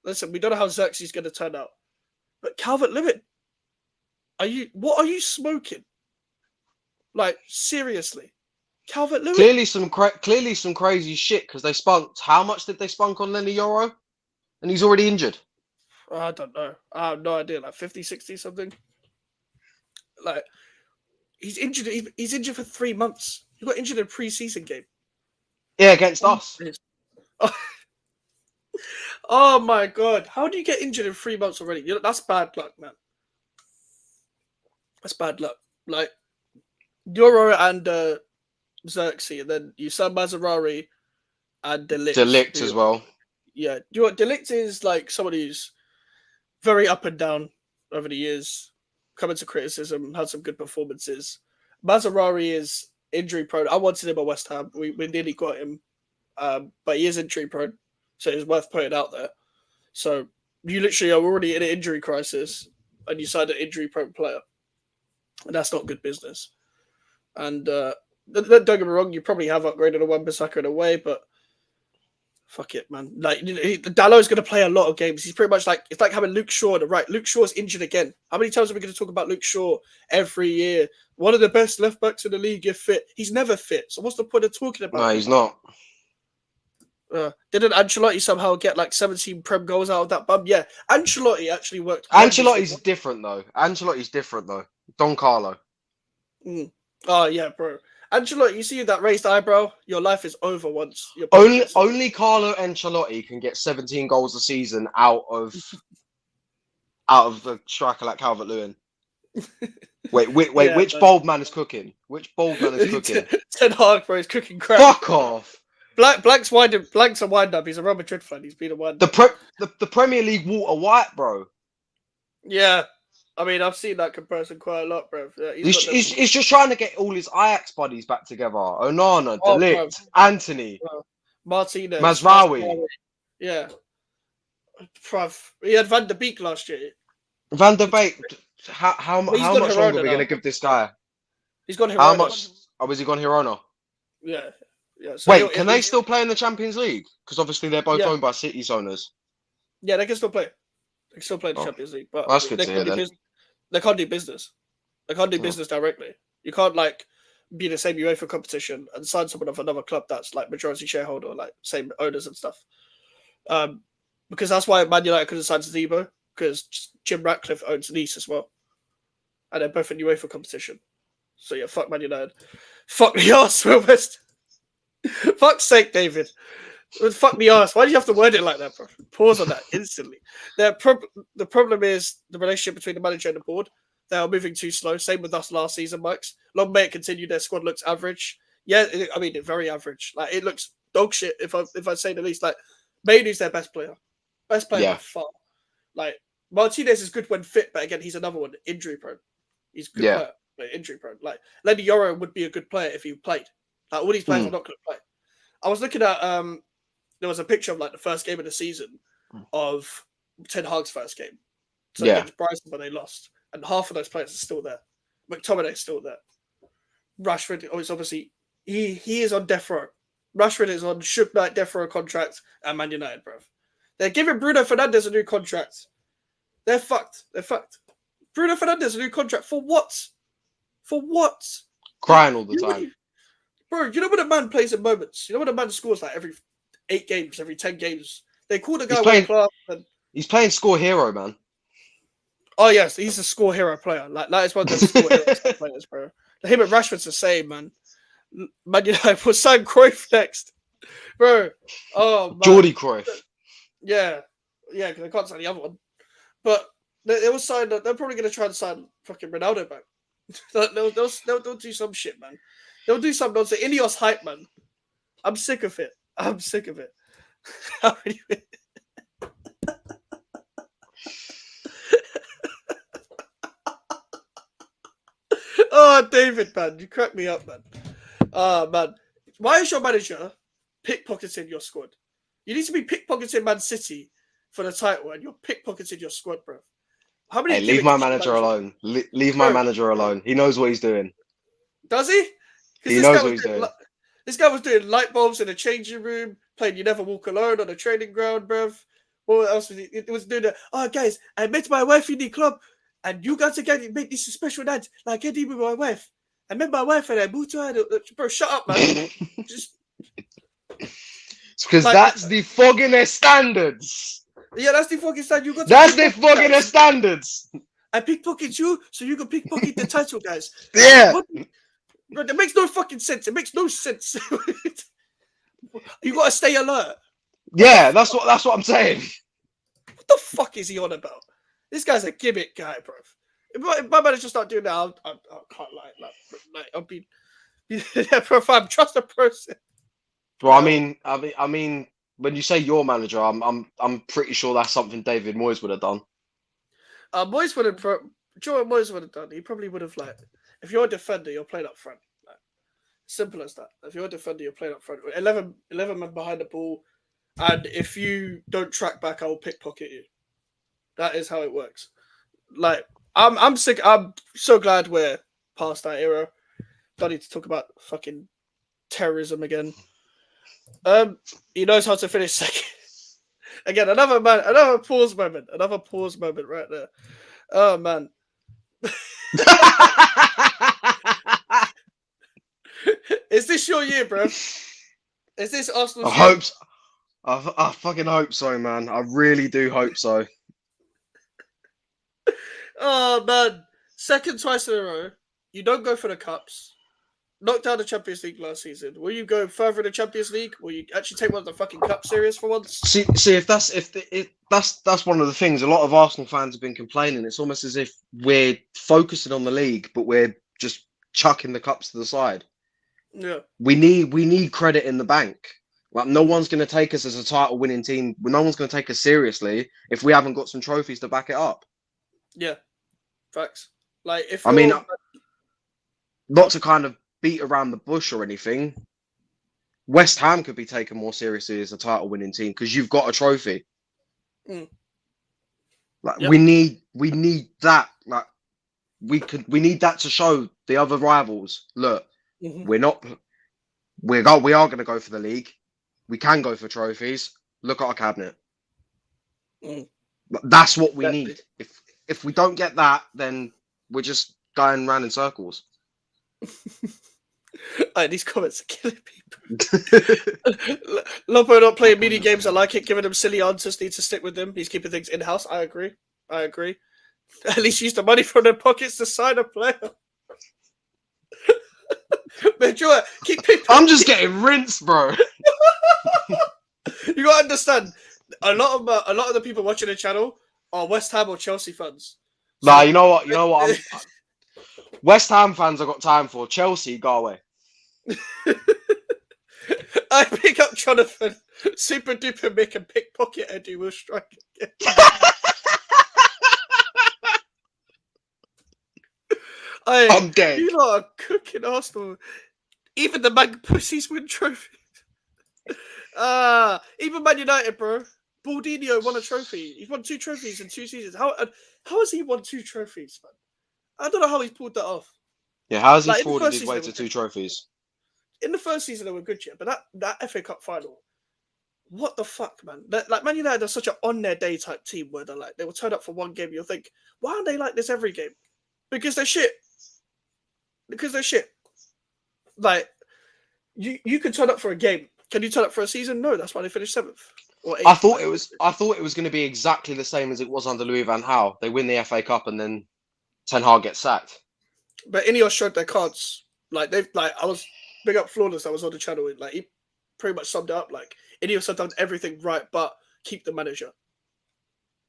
Listen, we don't know how Xerxes going to turn out. But Calvert-Lewin, what are you smoking? Like, seriously. Calvert-Lewin. Clearly some crazy shit, because they spunked. How much did they spunk on Lenny Yoro? And he's already injured. I don't know. I have no idea. Like 50, 60 something. Like, he's injured. He's injured for 3 months. He got injured in a pre-season game. Yeah, against us. Oh my God. How do you get injured in 3 months already? That's bad luck, man. That's bad luck. Like, Euro and Xerxes, and then you sell Mazzarari and De Ligt. De Ligt as well. Yeah. De Ligt is like somebody who's very up and down over the years, come into criticism, had some good performances. Mazzarari is injury prone. I wanted him at West Ham. We nearly got him, but he is injury prone, so it's worth putting out there. So you literally are already in an injury crisis, and you signed an injury prone player, and that's not good business. And don't get me wrong, you probably have upgraded a Wan-Bissaka in a way, but fuck it, man. Like, Dallow's going to play a lot of games. He's pretty much like, it's like having Luke Shaw on the right. Luke Shaw's injured again. How many times are we going to talk about Luke Shaw every year? One of the best left backs in the league if fit. He's never fit. So what's the point of talking about No, him? he's not. Didn't Ancelotti somehow get like 17 Prem goals out of that bum? Yeah, Ancelotti actually worked. Ancelotti's different though. Don Carlo. Oh yeah, bro. Ancelotti, you see that raised eyebrow? Your life is over once. Only Carlo Ancelotti can get 17 goals a season out of the striker like Calvert-Lewin. Wait, Yeah, which man. bold man is cooking? Which bold man is cooking? Ten Hag, bro, he's cooking crap. Fuck off. Blank's a wind up. He's a Real Madrid fan. He's been a wind up. The Premier League Walter White, bro. Yeah. I mean, I've seen that comparison quite a lot, bro. Yeah, he's just trying to get all his Ajax buddies back together. Onana, De Ligt, Anthony, Martinez, Mazraoui. Yeah. He had Van der Beek last year. Van der Beek. How much longer are we going to give this guy? He's got Hirona. How much? Oh, has he gone Hirona? Yeah. Yeah. So wait, can they still play in the Champions League? Because obviously they're both owned by City's owners. Yeah, they can still play. They can still play in the Champions League, but that's good to hear. Then they can't do business. They can't do business directly. You can't like be the same UEFA competition and sign someone of another club that's like majority shareholder, like same owners and stuff. Because that's why Man United couldn't sign Zebo, because Jim Ratcliffe owns Nice as well, and they're both in UEFA competition. So yeah, fuck Man United. Fuck the arse, Will West. Fuck's sake, David. Fuck the arse. Why do you have to word it like that, bro? Pause on that instantly. The problem is the relationship between the manager and the board. They are moving too slow. Same with us last season, Mikes. Long may it continue. Their squad looks average. Yeah, I mean, very average. Like, it looks dog shit, if I say the least. Like, Mainoo's their best player. Best player by far. Like, Martinez is good when fit, but again, he's another one, injury prone. He's a good player, but injury prone. Like, Lenny Yoro would be a good player if he played. Like, all these players are not going to play. I was looking at, there was a picture of like the first game of the season of Ten Hag's first game. So against Brighton, but they lost. And half of those players are still there. McTominay's still there. Rashford, is obviously, he is on death row. Rashford is on Suge Knight death row contract at Man United, bruv. They're giving Bruno Fernandes a new contract. They're fucked. Bruno Fernandes a new contract for what? For what? Crying all the time. Bro, you know when a man plays in moments? You know when a man scores like every 8 games, every 10 games? They call the guy world class. He's playing score hero, man. Oh, yes, he's a score hero player. Like, that is one of the score hero players, bro. Him and Rashford's the same, man. Man United will sign Cruyff next. Bro. Oh, man. Jordi Cruyff. Yeah, because they can't sign the other one. But they will sign. They're probably going to try and sign fucking Ronaldo back. They'll do some shit, man. They'll do some nonsense. Ineos hype, man. I'm sick of it. Oh, David, man. You crack me up, man. Oh, man. Why is your manager pickpocketing your squad. You need to be pickpocketing Man City for the title, and you're pickpocketing your squad, bro. How many? Hey, leave my manager alone. Leave my manager alone. He knows what he's doing. Does he? He knows what he's doing. This guy was doing light bulbs in a changing room, playing "You Never Walk Alone" on a training ground, bruv. What else was he? It was doing that. Oh, guys, I met my wife in the club, and you guys again make this a special night like I did with my wife. I met my wife and I moved to her. Bro, shut up, man. Just because that's the fogging standards. Yeah, that's the fucking standard. That's the fucking standards. I pickpocket you, so you can pickpocket the title, guys. Yeah. Bro, that makes no fucking sense. It makes no sense. You gotta stay alert. Yeah, that's what I'm saying. What the fuck is he on about? This guy's a gimmick guy, bro. If my manager start doing that, I can't lie. Like I'll be, yeah, bro. If I'm trust a person. Well, I mean, when you say your manager, I'm pretty sure that's something David Moyes would have done. Moyes would have. Joe Moyes would have done. He probably would have like. If you're a defender, you're playing up front. Like, simple as that. If you're a defender, you're playing up front. 11 men behind the ball, and if you don't track back, I will pickpocket you. That is how it works. Like I'm sick. I'm so glad we're past that era. Don't need to talk about fucking terrorism again. He knows how to finish second. Again, another pause moment right there. Oh man. Is this your year, bro? Is this Arsenal's year? I fucking hope so, man. I really do hope so. Oh man, second twice in a row. You don't go for the cups. Knocked out the Champions League last season. Will you go further in the Champions League? Will you actually take one of the fucking cup serious for once? See, if that's one of the things. A lot of Arsenal fans have been complaining. It's almost as if we're focusing on the league, but we're just chucking the cups to the side. Yeah, we need credit in the bank. Like no one's going to take us as a title-winning team. No one's going to take us seriously if we haven't got some trophies to back it up. Yeah, facts. Like if not to kind of beat around the bush or anything, West Ham could be taken more seriously as a title-winning team because you've got a trophy. Like we need that. Like we need that to show the other rivals. Look, we are going to go for the league. We can go for trophies. Look at our cabinet. That's what we need. If we don't get that, then we're just going round in circles. These comments are killing people. Lopo not playing mini games. I like it. Giving them silly answers. Need to stick with them. He's keeping things in house. I agree. At least use the money from their pockets to sign a player. Man, keep people. I'm just getting rinsed, bro. You gotta understand. A lot of the people watching the channel are West Ham or Chelsea fans. So, nah, you know what? West Ham fans I've got time for. Chelsea, go away. I pick up Jonathan, super duper Mick, and pickpocket Eddie will strike again. I'm dead. You lot are cooking Arsenal. Even the man pussies win trophies. Even Man United, bro. Baldinho won a trophy. He's won 2 trophies in 2 seasons. How has he won 2 trophies, man? I don't know how he's pulled that off. Yeah, how has he forwarded his way to 2 trophies? In the first season, they were good, yeah, but that FA Cup final, what the fuck, man? Like Man United are such an on their day type team where they will turn up for one game. You'll think, why aren't they like this every game? Because they're shit. Like you can turn up for a game. Can you turn up for a season? No, that's why they finished 7th or 8th. I thought it was going to be exactly the same as it was under Louis van Gaal. They win the FA Cup and then Ten Hag gets sacked. But Ineos showed their cards. I was big up Flawless. I was on the channel. Like he pretty much summed it up. Like Ineos have done everything right, but keep the manager.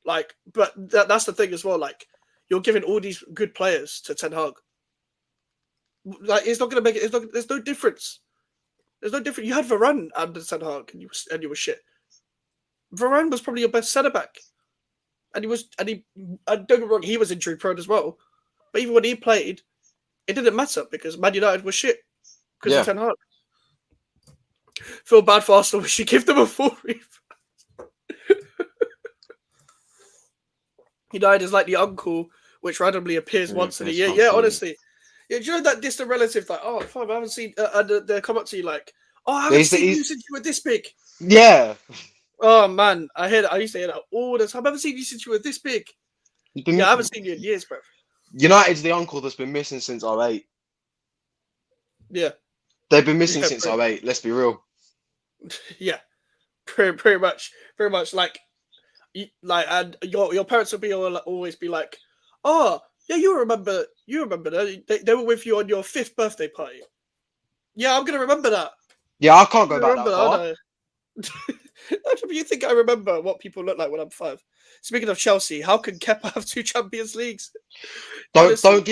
Like, but that's the thing as well. Like you're giving all these good players to Ten Hag. Like it's not going to make it. There's no difference. There's no difference. You had Varane under Ten Hag, and you were shit. Varane was probably your best centre back, and don't get me wrong, he was injury prone as well. But even when he played, it didn't matter because Man United was shit because of Ten Hag. Feel bad for Arsenal. We should give them a full refund. United is like the uncle which randomly appears once in a year. Yeah, honestly. Yeah, do you know that distant relative? Like, oh, fine, I haven't seen. And they come up to you like, oh, I haven't seen you since you were this big. Yeah. Oh man, I used to hear that all the time. I haven't seen you since you were this big. Yeah, I haven't seen you in years, bro. United's the uncle that's been missing since 08. Yeah. They've been missing since 08, let's be real. Yeah. Pretty much. Like, and your parents will always be like, oh, yeah, you remember that. They were with you on your 5th birthday party. Yeah, I'm going to remember that. Yeah, I can't go back that far. You think I remember what people look like when I'm 5? Speaking of Chelsea, how can Kepa have 2 Champions Leagues? Don't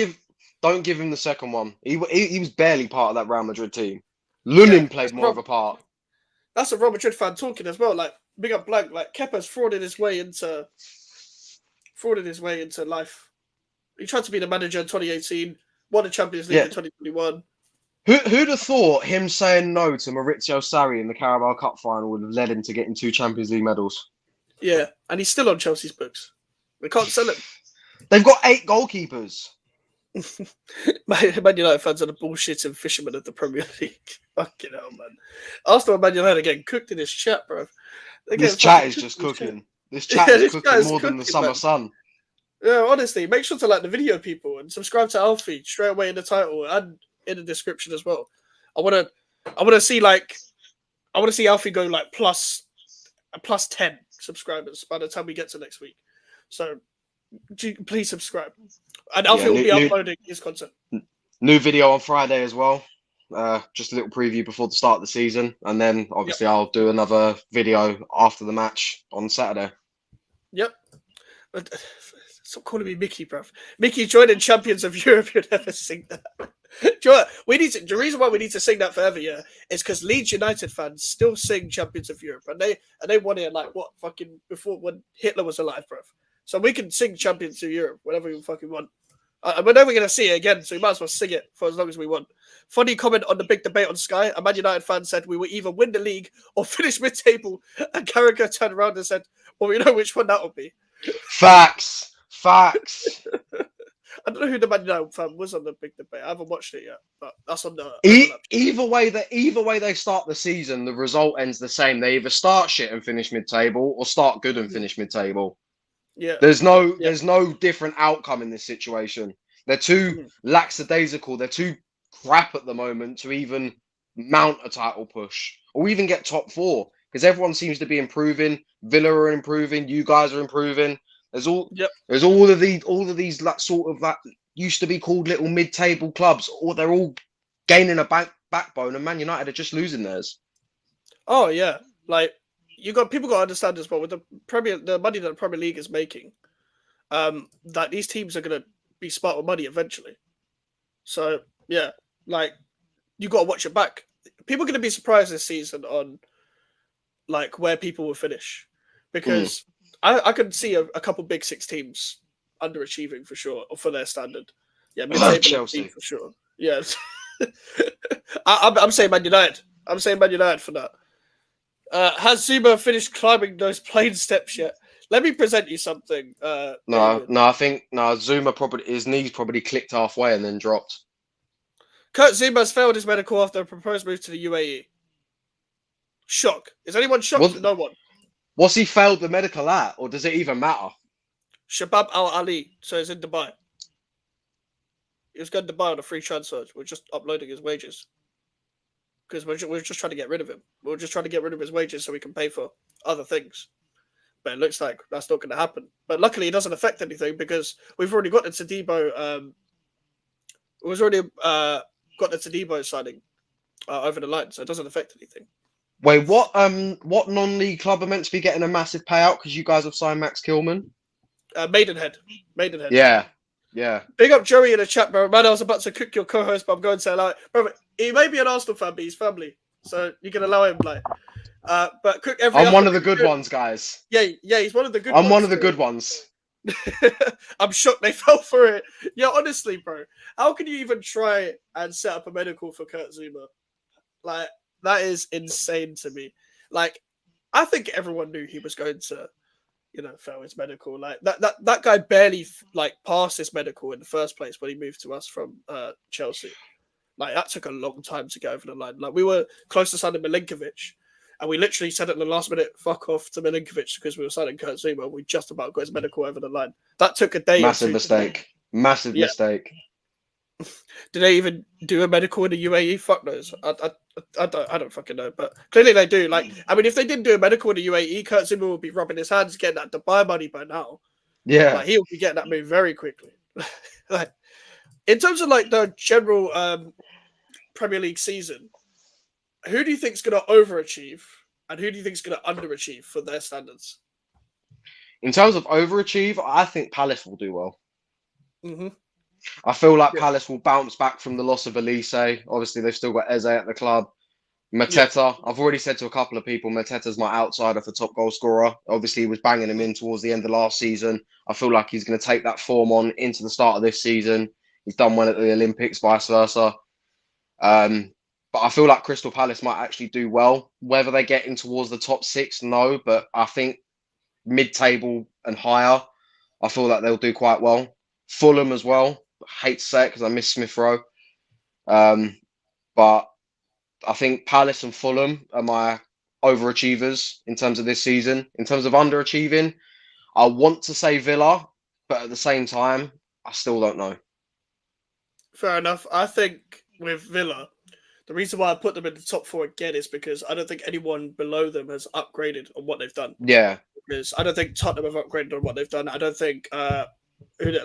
give him the second one. He was barely part of that Real Madrid team. Lunin played more of a part. That's a Real Madrid fan talking as well. Like, big up blank. Like, Kepa's frauded his way into life. He tried to be the manager in 2018, won the Champions League in 2021. Who'd have thought him saying no to Maurizio Sarri in the Carabao Cup final would have led him to getting 2 Champions League medals? Yeah, and he's still on Chelsea's books. They can't sell him. They've got 8 goalkeepers. Man United fans are the bullshitting fishermen of the Premier League. Fucking hell, man. Arsenal and Man United are getting cooked in this chat, bro. This chat is just cooking. This chat is cooking more than the summer sun. Yeah, honestly, make sure to like the video, people, and subscribe to Alfie straight away in the title and in the description as well. I want to see Alfie go like plus 10 subscribers by the time we get to next week. So please subscribe. And Alfie will be uploading his content. New video on Friday as well. Just a little preview before the start of the season, and then obviously I'll do another video after the match on Saturday. Yep. Stop calling me Mickey, bruv. Mickey joining Champions of Europe. You'd never sing that. Do you know what? The reason why we need to sing that forever, yeah, is because Leeds United fans still sing Champions of Europe, and they won it like what fucking before when Hitler was alive, bruv. So we can sing Champions of Europe whenever we fucking want. We're never going to see it again, so we might as well sing it for as long as we want. Funny comment on the big debate on Sky. A Man United fan said we will either win the league or finish mid-table, and Carragher turned around and said, well, we know which one that will be. Facts. I don't know who the Man United fan was on the big debate. I haven't watched it yet, but that's on the... Either way they start the season, the result ends the same. They either start shit and finish mid-table or start good and finish mid-table. Yeah. There's no different outcome in this situation. They're too lackadaisical. They're too crap at the moment to even mount a title push or even get top 4 because everyone seems to be improving. Villa are improving. You guys are improving. There's all of these like sort of that used to be called little mid-table clubs, or they're all gaining a backbone, and Man United are just losing theirs. Oh yeah, like people got to understand as well with the money that the Premier League is making, that these teams are going to be smart with money eventually. So yeah, like you got to watch your back. People are going to be surprised this season on like where people will finish, because I could see a couple big 6 teams underachieving for sure, or for their standard. Yeah, mid-table Chelsea for sure. Yeah, I'm saying Man United. I'm saying Man United for that. Has Zuma finished climbing those plane steps yet? Let me present you something. I think Zuma his knees probably clicked halfway and then dropped. Kurt Zuma has failed his medical after a proposed move to the UAE. Shock. Is anyone shocked? No one. What's he failed the medical at, or does it even matter? Shabab Al Ali, so he's in Dubai. He was going to Dubai on a free transfer. We're just uploading his wages. Because we're just trying to get rid of him. We're just trying to get rid of his wages so we can pay for other things. But it looks like that's not going to happen. But luckily, it doesn't affect anything because we've already got the Tadibo. We've already got the Tadibo signing over the line, so it doesn't affect anything. Wait, what non-league club are meant to be getting a massive payout because you guys have signed Max Kilman? Maidenhead. Yeah. Big up Joey in the chat, bro. Man, I was about to cook your co-host, but I'm going to allow it. Bro, he may be an Arsenal fan, but he's family. So you can allow him, like. But cook every I'm one of the good ones, guys. Yeah, he's one of the good ones. I'm one of the good ones. I'm shocked they fell for it. Yeah, honestly, bro. How can you even try and set up a medical for Kurt Zuma? Like, That is insane to me. Like, I think everyone knew he was going to, fail his medical. Like that guy barely passed his medical in the first place when he moved to us from Chelsea. Like that took a long time to get over the line. Like we were close to signing Milinkovic, and we literally said at the last minute, "Fuck off" to Milinkovic because we were signing Kurt Zuma. We just about got his medical over the line. That took a day. Massive mistake. Massive mistake. Did they even do a medical in the UAE? Fuck knows. I don't fucking know. But clearly they do. Like, I mean, if they didn't do a medical in the UAE, Kurt Zuma would be rubbing his hands getting that Dubai money by now. Yeah. Like, he'll be getting that move very quickly. Like, in terms of like the general Premier League season, who do you think is going to overachieve and who do you think is going to underachieve for their standards? In terms of overachieve, I think Palace will do well. Mm-hmm. I feel like Palace will bounce back from the loss of Elise. Obviously, they've still got Eze at the club. Mateta, I've already said to a couple of people, Mateta's my outsider for top goal scorer. Obviously, he was banging him in towards the end of last season. I feel like he's going to take that form on into the start of this season. He's done well at the Olympics, vice versa. But I feel like Crystal Palace might actually do well. Whether they get in towards the top 6, no. But I think mid-table and higher, I feel like they'll do quite well. Fulham as well. I hate to say it because I miss Smith Rowe. But I think Palace and Fulham are my overachievers in terms of this season. In terms of underachieving, I want to say Villa, but at the same time, I still don't know. Fair enough. I think with Villa, the reason why I put them in the top 4 again is because I don't think anyone below them has upgraded on what they've done. Yeah. Because I don't think Tottenham have upgraded on what they've done. I don't think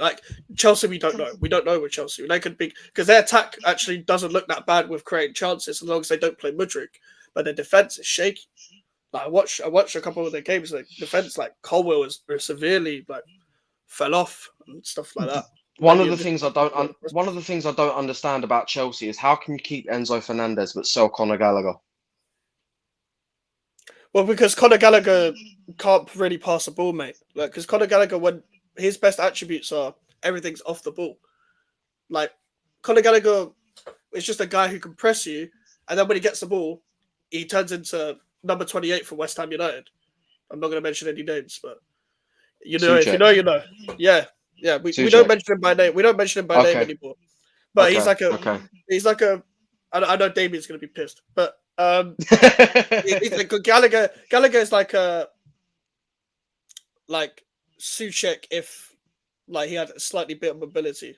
like Chelsea, we don't know. We don't know with Chelsea. They could be because their attack actually doesn't look that bad with creating chances as long as they don't play Mudryk. But their defense is shaky. Like I watched a couple of their games. Like defense, like Colwell was severely like fell off and stuff like that. One of the things I don't understand about Chelsea is how can you keep Enzo Fernandez but sell Conor Gallagher? Well, because Conor Gallagher can't really pass the ball, mate. Like, because Conor Gallagher, when his best attributes are everything's off the ball. Like, Conor Gallagher is just a guy who can press you, and then when he gets the ball, he turns into number 28 for West Ham United. I'm not going to mention any names, but you know, if you know, you know. Yeah. We don't mention him by name. We don't mention him by name anymore. But he's like a. I know Damien's going to be pissed, but he's like Gallagher is like a Souček if like he had a slightly bit of mobility.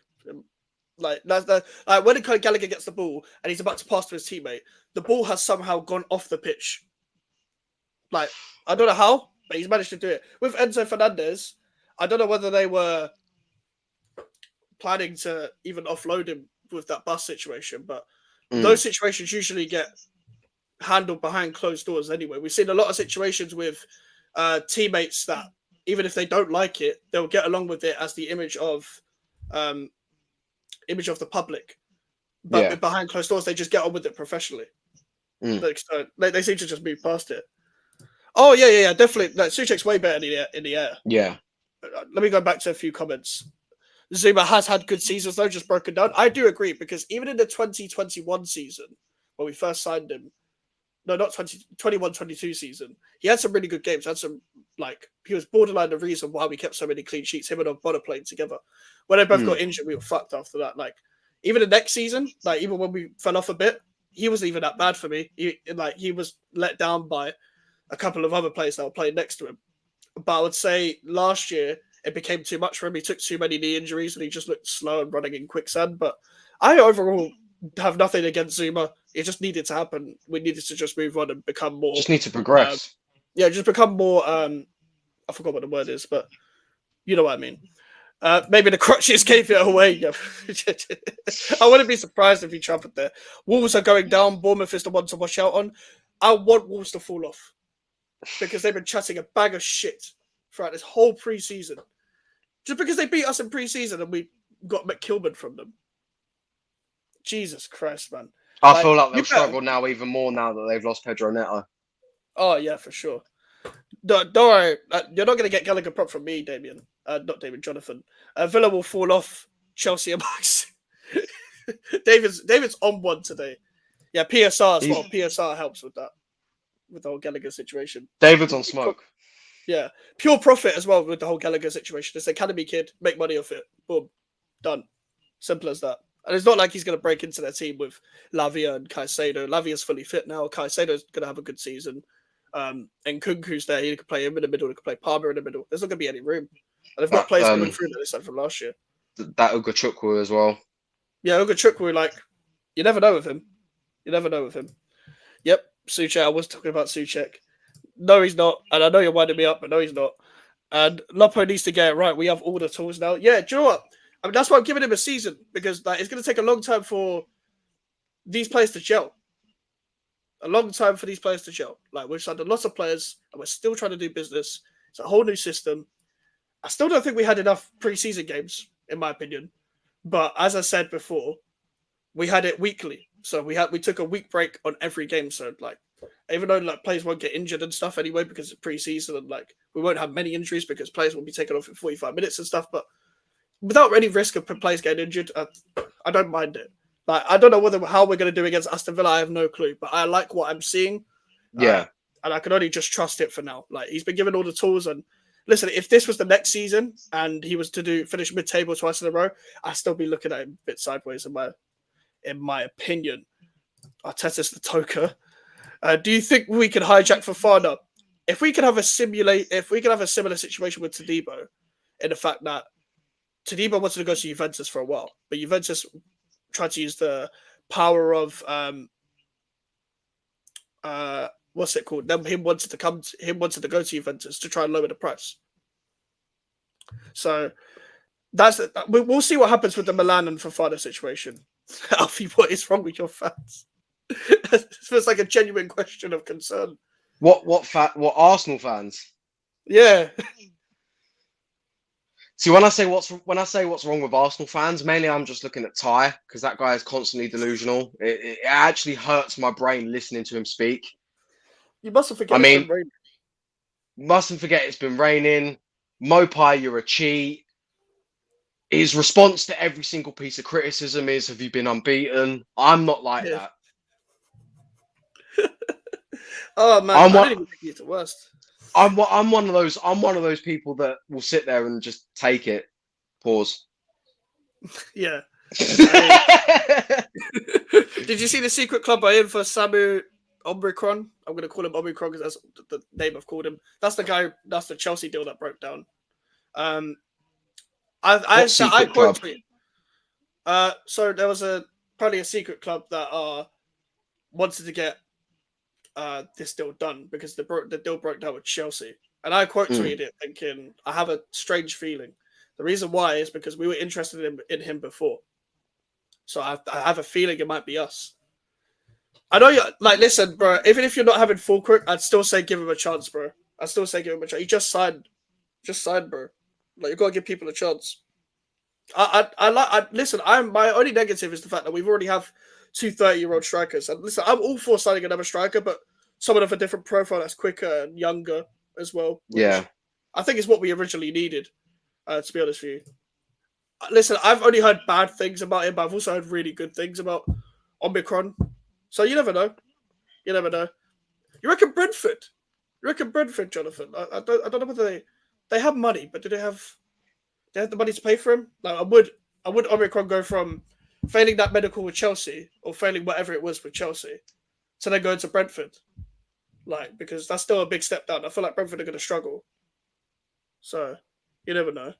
Like that's like when Gallagher gets the ball and he's about to pass to his teammate, the ball has somehow gone off the pitch. Like I don't know how, but he's managed to do it. With Enzo Fernandez, I don't know whether they were planning to even offload him with that bus situation, but those situations usually get handled behind closed doors anyway. We've seen a lot of situations with teammates that even if they don't like it, they'll get along with it as the image of the public. But behind closed doors, they just get on with it professionally. Like, so they seem to just move past it. Oh yeah, definitely. Like, Souček's way better in the air. Yeah. Let me go back to a few comments. Zuma has had good seasons, though, just broken down. I do agree, because even in the 2021 season, when we first signed him, no, not 21-22 season, he had some really good games. Had some, he was borderline the reason why we kept so many clean sheets, him and Ogbonna playing together. When they both got injured, we were fucked after that. Even the next season, even when we fell off a bit, he wasn't even that bad for me. He was let down by a couple of other players that were playing next to him. But I would say last year, it became too much for him. He took too many knee injuries and he just looked slow and running in quicksand. But I overall have nothing against Zuma. It just needed to happen. We needed to just move on and become more. Just need to progress. Just become more. I forgot what the word is, but you know what I mean. Maybe the crutches gave it away. I wouldn't be surprised if he trampled there. Wolves are going down. Bournemouth is the one to watch out on. I want Wolves to fall off because they've been chatting a bag of shit throughout this whole pre-season. Just because they beat us in pre-season and we got McKilman from them. Jesus Christ, man. I feel like they'll struggle now even more now that they've lost Pedro Neto. Oh, yeah, for sure. Don't worry. You're not going to get Gallagher prop from me, Damien. Not Damien, Jonathan. Villa will fall off Chelsea and Max. David's on one today. Yeah, PSR as well. PSR helps with that, with the whole Gallagher situation. David's on smoke. Yeah, pure profit as well with the whole Gallagher situation. It's academy kid, make money off it. Boom, done. Simple as that. And it's not like he's going to break into their team with Lavia and Caicedo. Lavia's fully fit now. Caicedo's going to have a good season. And Kunku's there. He could play him in the middle. He could play Palmer in the middle. There's not going to be any room. And they've got players coming through that they said from last year. That Ugachukwu as well. Yeah, Ugachukwu, like, you never know with him. You never know with him. Yep, Souček. I was talking about Souček. No, he's not. And I know you're winding me up, but no, he's not. And Lopo needs to get it right. We have all the tools now. Yeah, do you know what? I mean, that's why I'm giving him a season, because like, it's going to take a long time for these players to gel. A long time for these players to gel. Like, we've signed a lot of players, and we're still trying to do business. It's a whole new system. I still don't think we had enough preseason games, in my opinion. But as I said before, we had it weekly. So we took a week break on every game. So like, even though like players won't get injured and stuff anyway because it's preseason, and like we won't have many injuries because players will be taken off in 45 minutes and stuff. But without any risk of players getting injured, I don't mind it. Like, I don't know how we're going to do against Aston Villa. I have no clue, but I like what I'm seeing. Yeah, and I can only just trust it for now. Like, he's been given all the tools, and listen, if this was the next season and he was to finish mid-table twice in a row, I'd still be looking at him a bit sideways in my opinion. Arteta's the toker. Do you think we can hijack Fofana? If we can have a similar situation with Todibo, in the fact that Todibo wanted to go to Juventus for a while, but Juventus tried to use the power of what's it called? Him wanted to go to Juventus to try and lower the price. So we'll see what happens with the Milan and Fofana situation. Alfie, what is wrong with your fans? It feels like a genuine question of concern. What Arsenal fans? Yeah. See, when I say what's wrong with Arsenal fans, mainly I'm just looking at Ty, because that guy is constantly delusional. It actually hurts my brain listening to him speak. You mustn't forget it's been raining. Mustn't forget it's been raining. Mopai, you're a cheat. His response to every single piece of criticism is, "Have you been unbeaten?" I'm not like that. Oh man, I didn't even think it's the worst. I'm one of those people that will sit there and just take it. Pause. Yeah. Did you see the secret club I in for Samu Omicron? I'm going to call him Omicron because that's the name I've called him. That's the guy. That's the Chelsea deal that broke down. I quote tweet. So there was probably a secret club that wanted to get this deal done because the deal broke down with Chelsea, and I quote tweeted it thinking, I have a strange feeling. The reason why is because we were interested in him before, so I have a feeling it might be us. I know you're like, listen, bro. Even if you're not having full quick, I'd still say give him a chance, bro. I'd still say give him a chance. He just signed, bro. Like, you gotta give people a chance. Listen. My only negative is the fact that we've already have 2 30-year-old strikers. And listen, I'm all for signing another striker, but someone of a different profile that's quicker and younger as well. Yeah, I think it's what we originally needed. To be honest with you, listen, I've only heard bad things about him, but I've also heard really good things about Omicron. So you never know. You never know. You reckon Brentford? Jonathan? I don't know whether they have money, but do they have the money to pay for him? Like, I would Omicron go from failing that medical with Chelsea or failing whatever it was with Chelsea to then going to Brentford? Like, because that's still a big step down. I feel like Brentford are going to struggle. So you never know.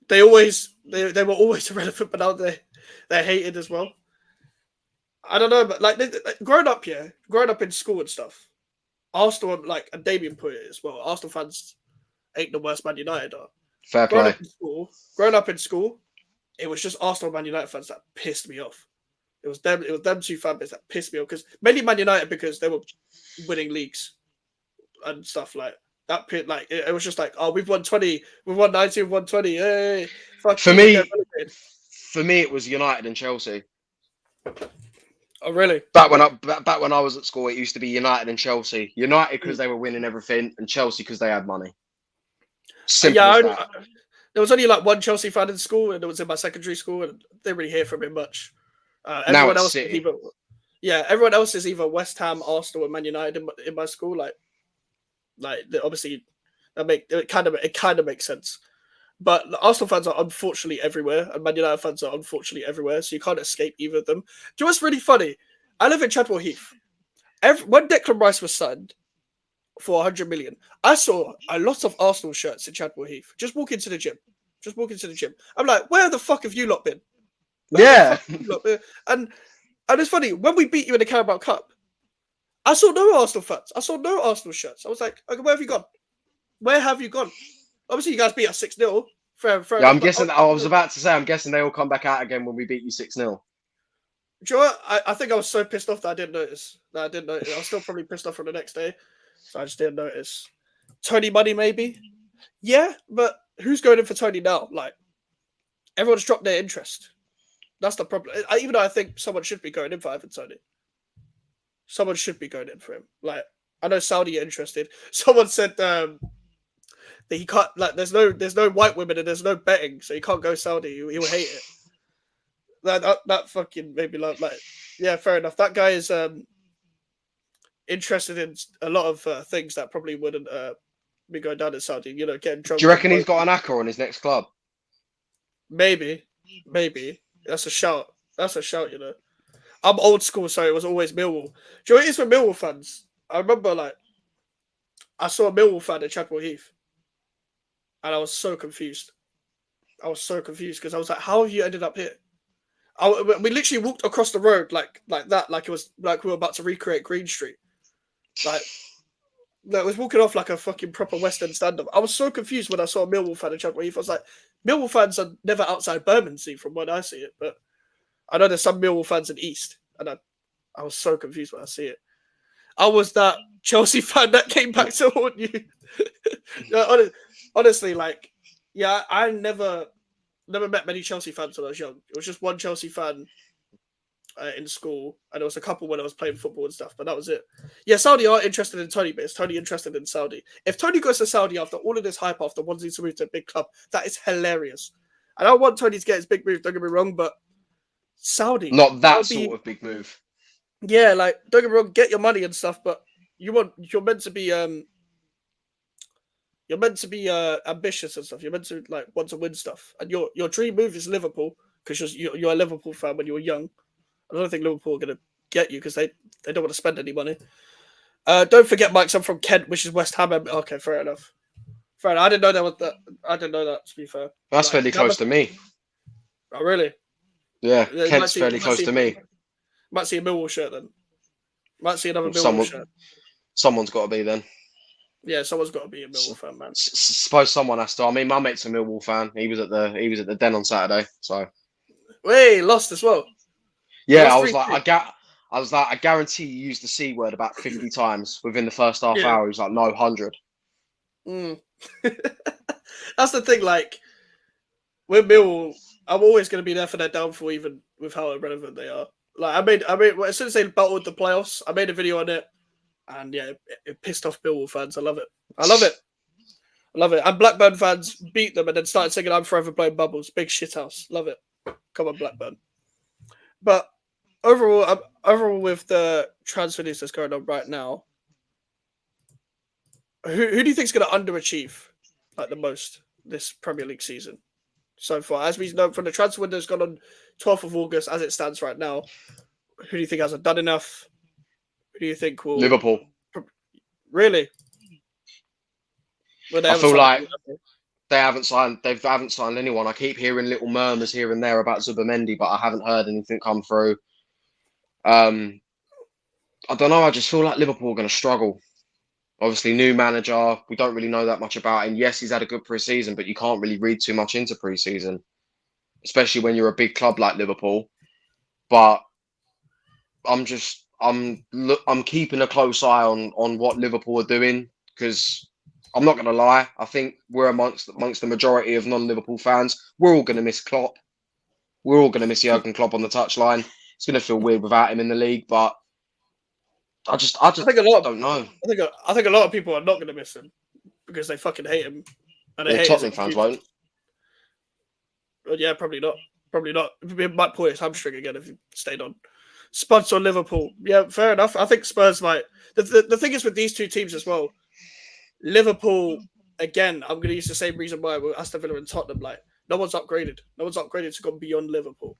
They were always irrelevant, but now they're hated as well. I don't know, but like growing up in school and stuff, Arsenal, like, and Damien put it as well, Arsenal fans ain't the worst Man United are. Fair play. Growing up in school, it was just Arsenal and Man United fans that pissed me off. It was them two fan base that pissed me off, because mainly Man United because they were winning leagues and stuff like that. Like, it was just like, oh, we've won 20, we've won 19, we've won 20. Hey, fuck. For me, it was United and Chelsea. Oh, really? Back when I was at school, it used to be United and Chelsea. United because they were winning everything, and Chelsea because they had money. Simple as that. There was only like one Chelsea fan in school, and it was in my secondary school, and they didn't really hear from him much. Everyone else, City. Yeah, everyone else is either West Ham, Arsenal, or Man United in my school. Obviously, it kind of makes sense. But the Arsenal fans are unfortunately everywhere, and Man United fans are unfortunately everywhere. So you can't escape either of them. Do you know what's really funny? I live in Chadwell Heath. When Declan Rice was signed for 100 million, I saw a lot of Arsenal shirts in Chadwell Heath. Just walk into the gym. I'm like, where the fuck have you lot been? Yeah. And it's funny, when we beat you in the Carabao Cup, I saw no Arsenal fans. I saw no Arsenal shirts. I was like, okay, where have you gone? Where have you gone? Obviously, you guys beat us 6-0. Fair Yeah, enough, I'm guessing. I was about to say, I'm guessing they all come back out again when we beat you 6-0. Do you know what? I think I was so pissed off that I didn't notice. I was still probably pissed off from the next day. So I just didn't notice. Tony Money, maybe? Yeah, but who's going in for Tony now? Like, everyone's dropped their interest. That's the problem. Even though I think someone should be going in for Ivan Tony. Someone should be going in for him. Like, I know Saudi are interested. Someone said that he can't, like, there's no white women and there's no betting, so he can't go Saudi. He will hate it. That fucking made me like, yeah, fair enough. That guy is interested in a lot of things that probably wouldn't be going down in Saudi. You know, getting drunk. Do you reckon he's got an acca on his next club? Maybe. That's a shout. You know. I'm old school, so it was always Millwall. Do you know what it is for Millwall fans? I remember, like, I saw a Millwall fan at Chadwell Heath, and I was so confused. Because I was like, how have you ended up here? We literally walked across the road like that, like it was like we were about to recreate Green Street. Like, I was walking off like a fucking proper West End stand-up. I was so confused when I saw a Millwall fan in Chadwell Heath. I was like, Millwall fans are never outside Bermondsey from when I see it, but I know there's some Millwall fans in East, and I was so confused when I see it. I was that Chelsea fan that came back to haunt you. Honestly, like, yeah, I never met many Chelsea fans when I was young. It was just one Chelsea fan in school, and there was a couple when I was playing football and stuff, but that was it. Yeah, Saudi are interested in Tony, but is Tony interested in Saudi? If Tony goes to Saudi after all of this hype, after wanting to move to a big club, that is hilarious. And I want Tony to get his big move, don't get me wrong, but Saudi. Not that sort of big move. Yeah, like, don't get me wrong, get your money and stuff, but you're meant to be ambitious and stuff. You're meant to, like, want to win stuff. And your dream move is Liverpool, because you're a Liverpool fan when you were young. I don't think Liverpool are going to get you because they don't want to spend any money. Don't forget, Mike, I'm from Kent, which is West Ham. Okay, fair enough. I didn't know that. I didn't know that, to be fair. That's fairly close to me. Oh, really? Yeah, Kent's fairly close to me. Might see a Millwall shirt then. Might see another Millwall shirt. Someone's got to be then. Yeah, someone's got to be a Millwall fan, man. Suppose someone has to. I mean, my mate's a Millwall fan. He was at the Den on Saturday, so. Wait, lost as well. Yeah, I was like, I guarantee you used the C word about 50 times within the first half hour. He was like, no, 100. That's the thing, like, with Millwall, I'm always going to be there for their downfall, even with how irrelevant they are. Like, I made as soon as they battled the playoffs, I made a video on it, and yeah, it pissed off Millwall fans. I love it. And Blackburn fans beat them and then started singing "I'm Forever Blowing Bubbles." Big shithouse. Love it. Come on, Blackburn. But overall, with the transfer news that's going on right now, who do you think is going to underachieve like the most this Premier League season so far? As we know, from the transfer window's gone on 12th of August, as it stands right now, who do you think hasn't done enough? Who do you think will Liverpool? Really? Well, I feel like they haven't signed anyone. I keep hearing little murmurs here and there about Zubimendi, but I haven't heard anything come through. I don't know. I just feel like Liverpool are going to struggle. Obviously, new manager. We don't really know that much about him. Yes, he's had a good pre-season, but you can't really read too much into pre-season, especially when you're a big club like Liverpool. But I'm keeping a close eye on what Liverpool are doing, because I'm not going to lie. I think we're amongst the majority of non-Liverpool fans. We're all going to miss Klopp. We're all going to miss Jurgen Klopp on the touchline. It's going to feel weird without him in the league, but I think don't know. I think a lot of people are not going to miss him because they fucking hate him. And they hate Tottenham fans won't. Well, yeah, probably not. He might pull his hamstring again if he stayed on. Spurs or Liverpool. Yeah, fair enough. I think Spurs might. The thing is with these two teams as well. Liverpool, again, I'm going to use the same reason why with Aston Villa and Tottenham. Like, no one's upgraded. No one's upgraded to go beyond Liverpool.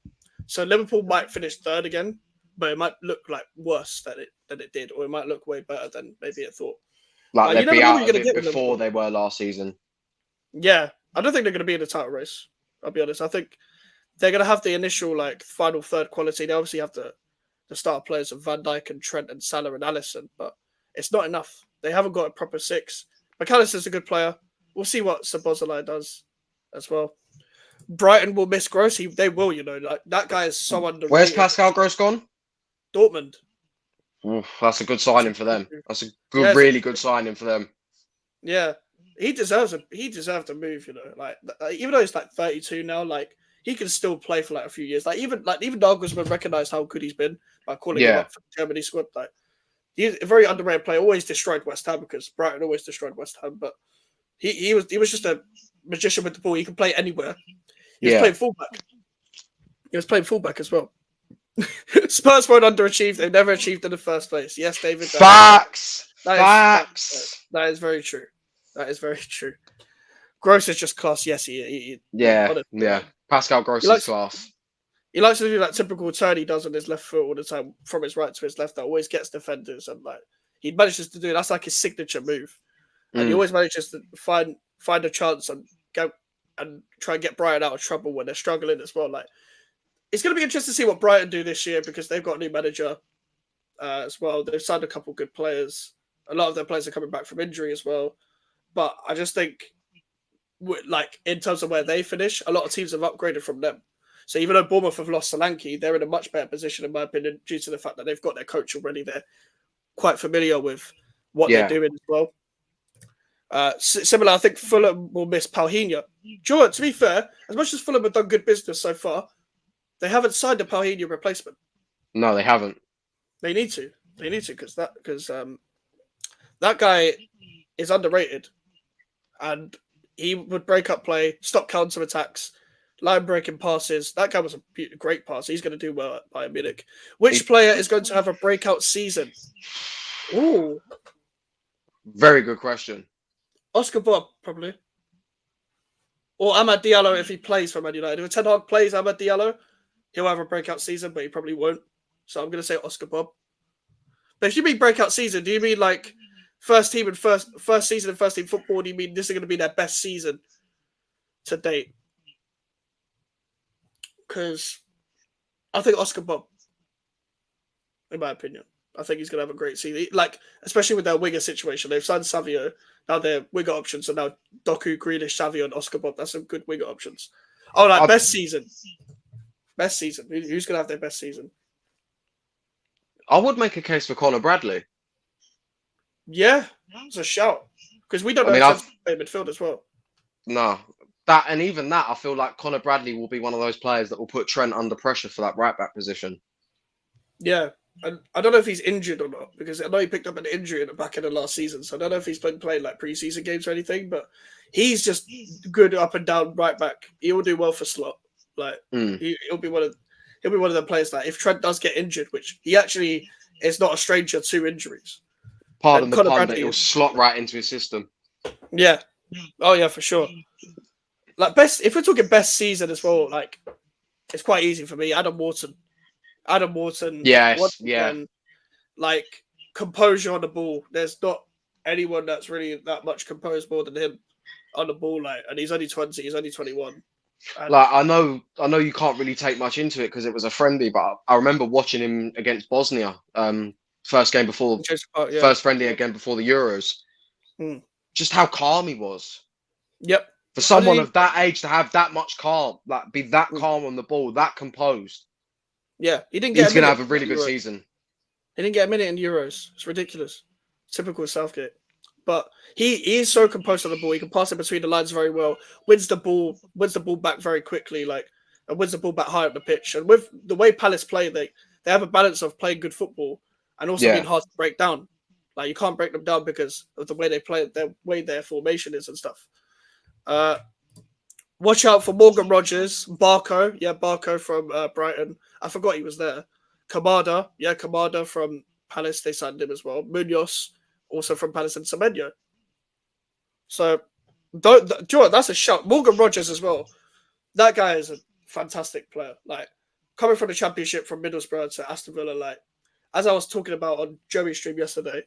So Liverpool might finish third again, but it might look like worse than it did, or it might look way better than maybe it thought. Like you they'd be never know what out you're of going to it get with before Liverpool. they were last season. Yeah, I don't think they're going to be in the title race. I'll be honest. I think they're going to have the initial like final third quality. They obviously have the star players of Van Dijk and Trent and Salah and Alisson, but it's not enough. They haven't got a proper six. McAllister's a good player. We'll see what Szoboszlai does as well. Brighton will miss Gross. They will, like that guy is so underrated. Where's Pascal Gross gone? Dortmund. Oof, that's a good signing for them. That's a good, really good signing for them. Yeah, he deserves a move. Like even though he's like 32 now, like he can still play for like a few years. Like even Nagelsmann recognized how good he's been by calling him up for the Germany squad. Like he's a very underrated player. Always destroyed West Ham because Brighton always destroyed West Ham. But he was just a magician with the ball. He can play anywhere. He was playing fullback. He was playing fullback as well. Spurs won't underachieve. They've never achieved in the first place. Yes, David. Facts. That is very true. That is very true. Gross is just class. Yes, he Pascal Gross is class. He likes to do that typical turn he does on his left foot all the time from his right to his left. That always gets defenders, and like he manages to do that's like his signature move. And he always manages to find a chance and go and try and get Brighton out of trouble when they're struggling as well. Like it's going to be interesting to see what Brighton do this year because they've got a new manager as well. They've signed a couple good players. A lot of their players are coming back from injury as well. But I just think, like in terms of where they finish, a lot of teams have upgraded from them. So even though Bournemouth have lost Solanke, they're in a much better position, in my opinion, due to the fact that they've got their coach already. They're quite familiar with what they're doing as well. Similar, I think Fulham will miss Paulinho. Jordan, to be fair, as much as Fulham have done good business so far, they haven't signed a Paulinho replacement. No, they haven't. They need to because that guy is underrated, and he would break up play, stop counter attacks, line breaking passes. That guy was a great passer. He's going to do well at Bayern Munich. Which player is going to have a breakout season? Ooh, very good question. Oscar Bob, probably. Or Amad Diallo if he plays for Man United. If Ten Hag plays Amad Diallo, he'll have a breakout season, but he probably won't. So I'm going to say Oscar Bob. But if you mean breakout season, do you mean like first season and first team football? Do you mean this is going to be their best season to date? Because I think Oscar Bob, in my opinion, I think he's going to have a great season. Like, especially with their winger situation. They've signed Savio. Now their winger options are now Doku, Grealish, Savio, and Oscar Bob. That's some good winger options. Oh, like best season. Best season. Who's going to have their best season? I would make a case for Conor Bradley. Yeah, it's a shout. Because we don't know if he's play midfield as well. No. I feel like Conor Bradley will be one of those players that will put Trent under pressure for that right back position. Yeah. And I don't know if he's injured or not, because I know he picked up an injury in the back end of last season. So I don't know if he's been playing like preseason games or anything, but he's just good up and down right back. He will do well for slot. Like he'll be one of the players that if Trent does get injured, which he actually is not a stranger to injuries. Pardon the pun, that he'll slot right into his system. Yeah. Oh yeah, for sure. Like if we're talking best season as well, like it's quite easy for me. Adam Wharton. Yes, yeah. Like composure on the ball. There's not anyone that's really that much composed more than him on the ball. Like, and he's only 20. He's only 21. And like I know you can't really take much into it because it was a friendly, but I remember watching him against Bosnia. First friendly again before the Euros. Just how calm he was. Yep. For someone of that age to have that much calm, like be that calm on the ball, that composed. Yeah, he's going to have a really good season. He didn't get a minute in Euros. It's ridiculous. Typical Southgate. But he is so composed on the ball. He can pass it between the lines very well. Wins the ball back very quickly, and wins the ball back high up the pitch. And with the way Palace play, they have a balance of playing good football and also being hard to break down. Like you can't break them down because of the way they play, the way their formation is and stuff. Watch out for Morgan Rogers, Barco. Yeah, Barco from Brighton. I forgot he was there. Kamada from Palace, they signed him as well. Munoz, also from Palace, and Semenyo. So, do you know what? That's a shout. Morgan Rogers as well. That guy is a fantastic player. Like, coming from the Championship from Middlesbrough to Aston Villa, like, as I was talking about on Joey's stream yesterday,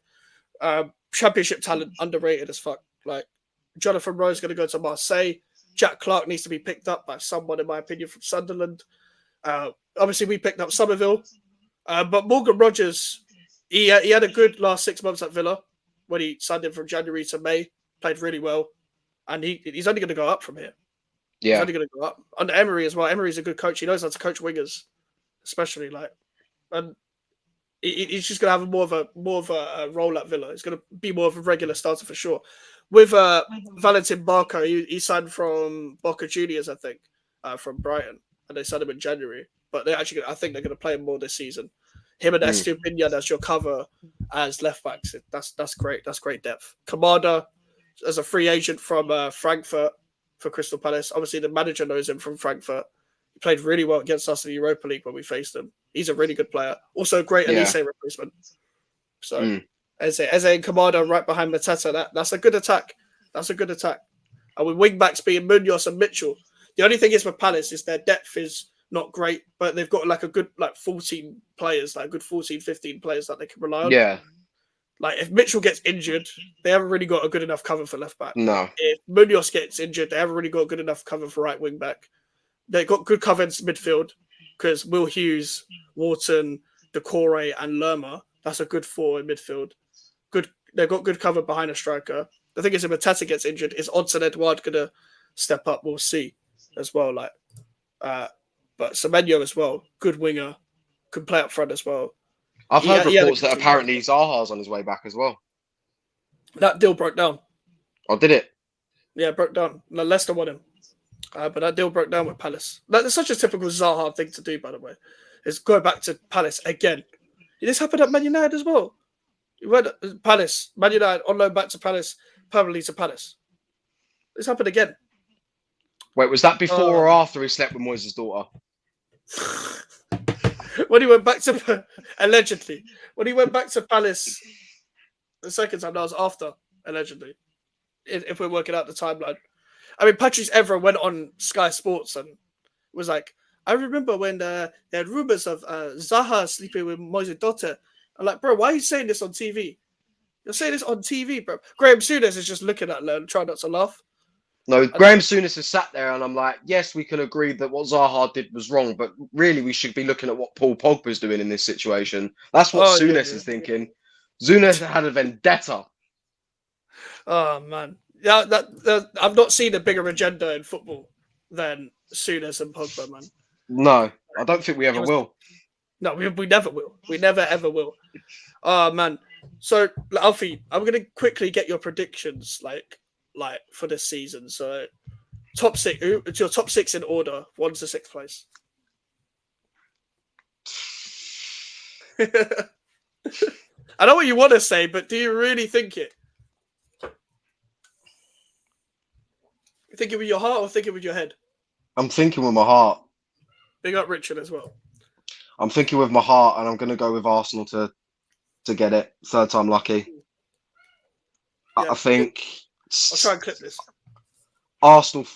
Championship talent underrated as fuck. Like, Jonathan Rowe's going to go to Marseille. Jack Clark needs to be picked up by someone, in my opinion, from Sunderland. Obviously, we picked up Somerville. But Morgan Rogers, he had a good last 6 months at Villa when he signed him from January to May. Played really well. And he's only going to go up from here. Yeah. He's only going to go up. Under Emery as well. Emery's a good coach. He knows how to coach wingers, especially. And he's just going to have more of a role at Villa. He's going to be more of a regular starter for sure. With Valentin Barco, he signed from Boca Juniors, I think, from Brighton. And they signed him in January. But I think they're going to play him more this season. Him and Estupiñán as your cover as left backs. That's great. That's great depth. Kamada as a free agent from Frankfurt for Crystal Palace. Obviously, the manager knows him from Frankfurt. He played really well against us in the Europa League when we faced him. He's a really good player. Also, a great Elise replacement. So, Eze and Kamada right behind Mateta. That's a good attack. That's a good attack. And with wing backs being Munoz and Mitchell, the only thing is with Palace is their depth is not great, but they've got like a good 14 players, like a good 14, 15 players that they can rely on. Yeah. Like if Mitchell gets injured, they haven't really got a good enough cover for left back. No. If Munoz gets injured, they haven't really got a good enough cover for right wing back. They've got good cover in midfield because Will Hughes, Wharton, Decore, and Lerma. That's a good four in midfield. Good. They've got good cover behind a striker. The thing is, if Mateta gets injured, is Odson Edouard gonna step up? We'll see as well. But Semenyo as well, good winger, could play up front as well. I've heard reports that apparently Zaha's on his way back as well. That deal broke down. Oh, did it? Yeah, it broke down. No, Leicester won him. But that deal broke down with Palace. That's such a typical Zaha thing to do, by the way. Is go back to Palace again. This happened at Man United as well. You went Palace, Man United on loan back to Palace, permanently to Palace. This happened again. Wait, was that before or after he slept with Moyes' daughter? When he went back to allegedly, when he went back to Palace the second time, that was after allegedly. If we're working out the timeline, I mean, Patrice Evra went on Sky Sports and was like, "I remember when they had rumors of Zaha sleeping with Moyes' daughter." I'm like, "Bro, why are you saying this on TV? You're saying this on TV, bro." Graham Souness is just looking at Len, trying not to laugh. No, Graham Souness has sat there and I'm like, yes, we can agree that what Zaha did was wrong, but really we should be looking at what Paul Pogba's doing in this situation. That's what Souness is thinking. Souness had a vendetta. Oh, man. Yeah, I've not seen a bigger agenda in football than Souness and Pogba, man. No, I don't think we ever will. No, we never will. We never, ever will. Oh, man. So, Alfie, I'm going to quickly get your predictions, like for this season. So top six, it's your top six in order, 1 to 6th place. I know what you want to say, but do you really think it? You thinking with your heart or thinking with your head? I'm thinking with my heart. Big up Richard as well. I'm thinking with my heart, and I'm going to go with Arsenal to get it. Third time lucky. Yeah. I think. I'll try and clip this. Arsenal.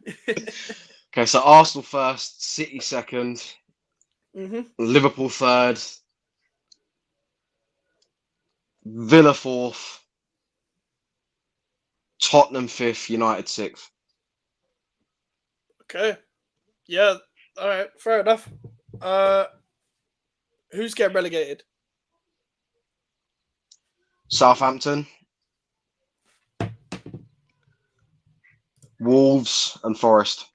Okay, so Arsenal first, City second, Liverpool third, Villa fourth, Tottenham fifth, United sixth. Okay. Yeah. All right. Fair enough. Who's getting relegated? Southampton, Wolves, and Forest.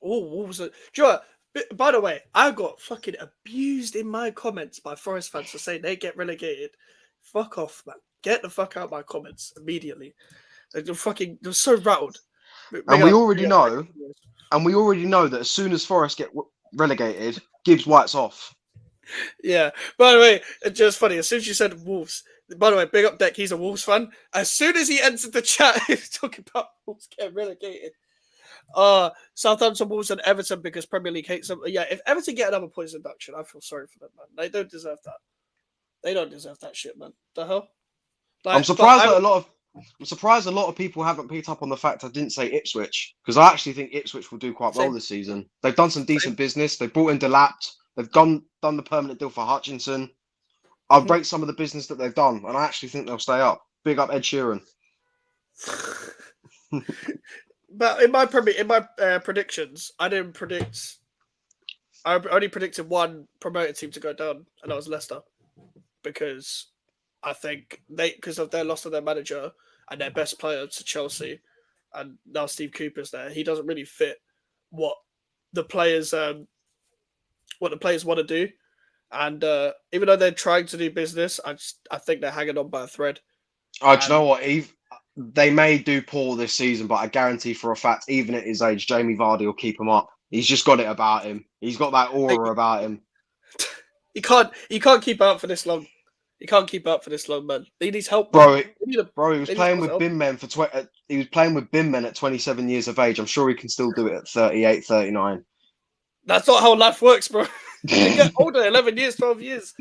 Oh, Wolves! Do you know what? By the way, I got fucking abused in my comments by Forest fans for saying they get relegated. Fuck off, man! Get the fuck out of my comments immediately. They're so rattled. And we already know that as soon as Forest get relegated, Gibbs White's off. Yeah. By the way, it's just funny. As soon as you said Wolves, by the way, big up Deck, he's a Wolves fan. As soon as he entered the chat, he was talking about Wolves getting relegated. Southampton, Wolves, and Everton because Premier League hates them. Yeah, if Everton get another points deduction, I feel sorry for them, man. They don't deserve that. They don't deserve that shit, man. The hell? I'm Like, but surprised that I'm surprised a lot of people haven't picked up on the fact I didn't say Ipswich, because I actually think Ipswich will do quite well same, this season. They've done some decent same. business. They've brought in Delapt. They've done the permanent deal for Hutchinson. I'll rate some of the business that they've done, and I actually think they'll stay up. Big up Ed Sheeran. But in my predictions, I didn't predict. I only predicted one promoted team to go down, and that was Leicester, because I think because of their loss of their manager and their best player to Chelsea, and now Steve Cooper's there. He doesn't really fit what the players want to do, and even though they're trying to do business, I think they're hanging on by a thread. Oh, do you know what, Eve? They may do poor this season, but I guarantee for a fact, even at his age, Jamie Vardy will keep him up. He's just got it about him. He's got that aura about him. He can't keep up for this long. He can't keep up for this long, man. He needs help, bro. He was playing with bin men he was playing with bin men at 27 years of age. I'm sure he can still do it at 38, 39. That's not how life works, bro. They get older, 11 years, 12 years.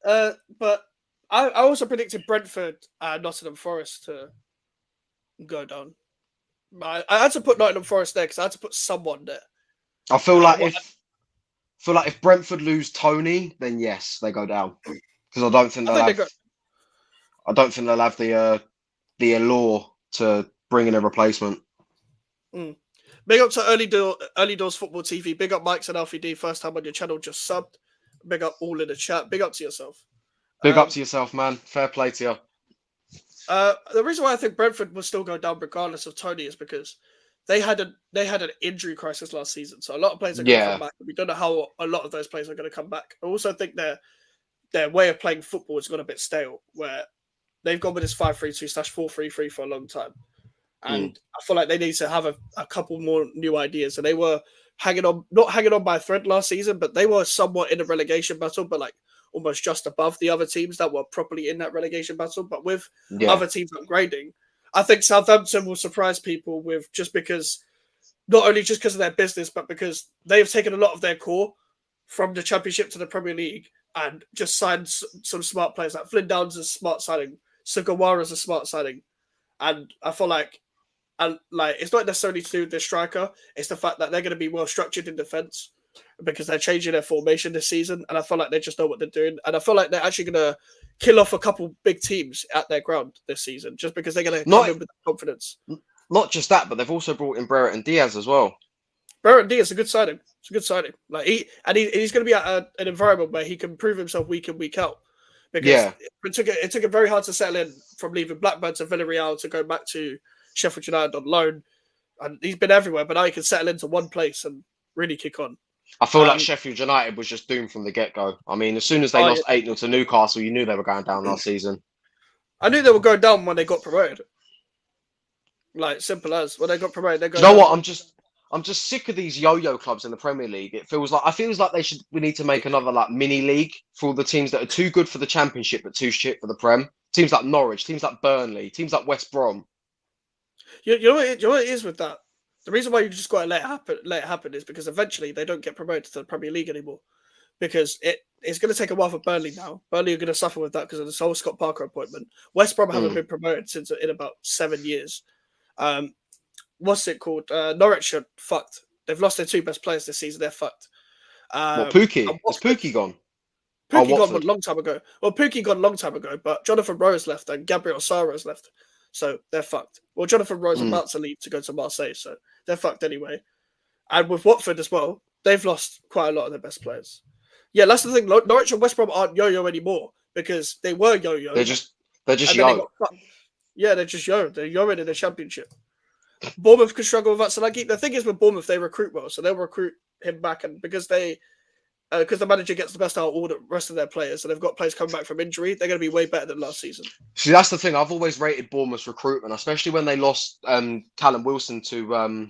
But I also predicted Brentford and Nottingham Forest to go down. I had to put Nottingham Forest there because I had to put someone there. I feel like if Brentford lose Tony, then yes, they go down. Because I don't think they'll have the allure to bring in a replacement. Big up to Early Doors Football TV. Big up Mikez and Alfie D. First time on your channel, just subbed. Big up all in the chat. Big up to yourself. Big up to yourself, man. Fair play to you. The reason why I think Brentford will still go down regardless of Tony is because they had an injury crisis last season. So a lot of players are going to come back. We don't know how a lot of those players are going to come back. I also think their way of playing football has gone a bit stale, where they've gone with this 5-3-2/4-3-3 for a long time. And I feel like they need to have a couple more new ideas. And they were not hanging on by a thread last season, but they were somewhat in a relegation battle, but like almost just above the other teams that were properly in that relegation battle. But with other teams upgrading, I think Southampton will surprise people with not only just because of their business, but because they have taken a lot of their core from the Championship to the Premier League and just signed some smart players. Like Flynn Downs is a smart signing, Sugawara is a smart signing, and I feel like it's not necessarily to do with the striker. It's the fact that they're going to be well structured in defence because they're changing their formation this season, and I feel like they just know what they're doing. And I feel like they're actually going to kill off a couple big teams at their ground this season, just because they're going to come in with confidence. Not just that, but they've also brought in Brereton Diaz as well. Brereton Diaz is a good signing. It's a good signing. Like he's going to be at an environment where he can prove himself week in, week out. Because it took him very hard to settle in from leaving Blackburn to Villarreal to go back to Sheffield United on loan, and he's been everywhere. But now he can settle into one place and really kick on. I feel like Sheffield United was just doomed from the get-go. I mean, as soon as they lost 8-0 to Newcastle, you knew they were going down last season. I knew they were going down when they got promoted. Like, simple as. When they got promoted, they go. You know what? I'm just sick of these yo-yo clubs in the Premier League. It feels like we need to make another like mini league for all the teams that are too good for the Championship but too shit for the Prem. Teams like Norwich, teams like Burnley, teams like West Brom. You know what it is with that? The reason why you just got to let it happen is because eventually they don't get promoted to the Premier League anymore. Because it's going to take a while for Burnley now. Burnley are going to suffer with that because of this whole Scott Parker appointment. West Brom haven't been promoted since in about 7 years. What's it called? Norwich are fucked. They've lost their two best players this season. They're fucked. Pookie? Is Pookie gone? Pookie gone a long time ago. Well, Pookie gone a long time ago, but Jonathan Rowe's left and Gabriel Sara's left. So they're fucked. Well, Jonathan Rowe's about to leave to go to Marseille, so they're fucked anyway. And with Watford as well, they've lost quite a lot of their best players. Yeah, that's the thing. Norwich and West Brom aren't yo-yo anymore because they were yo-yo. They're just yo. Yeah, they're just yo. They're yo-ing in the Championship. Bournemouth could struggle with that. So the thing is with Bournemouth, they recruit well, so they'll recruit him back, and because the manager gets the best out of all the rest of their players, and they've got players coming back from injury, they're going to be way better than last season. See, that's the thing. I've always rated Bournemouth's recruitment, especially when they lost Callum Wilson to.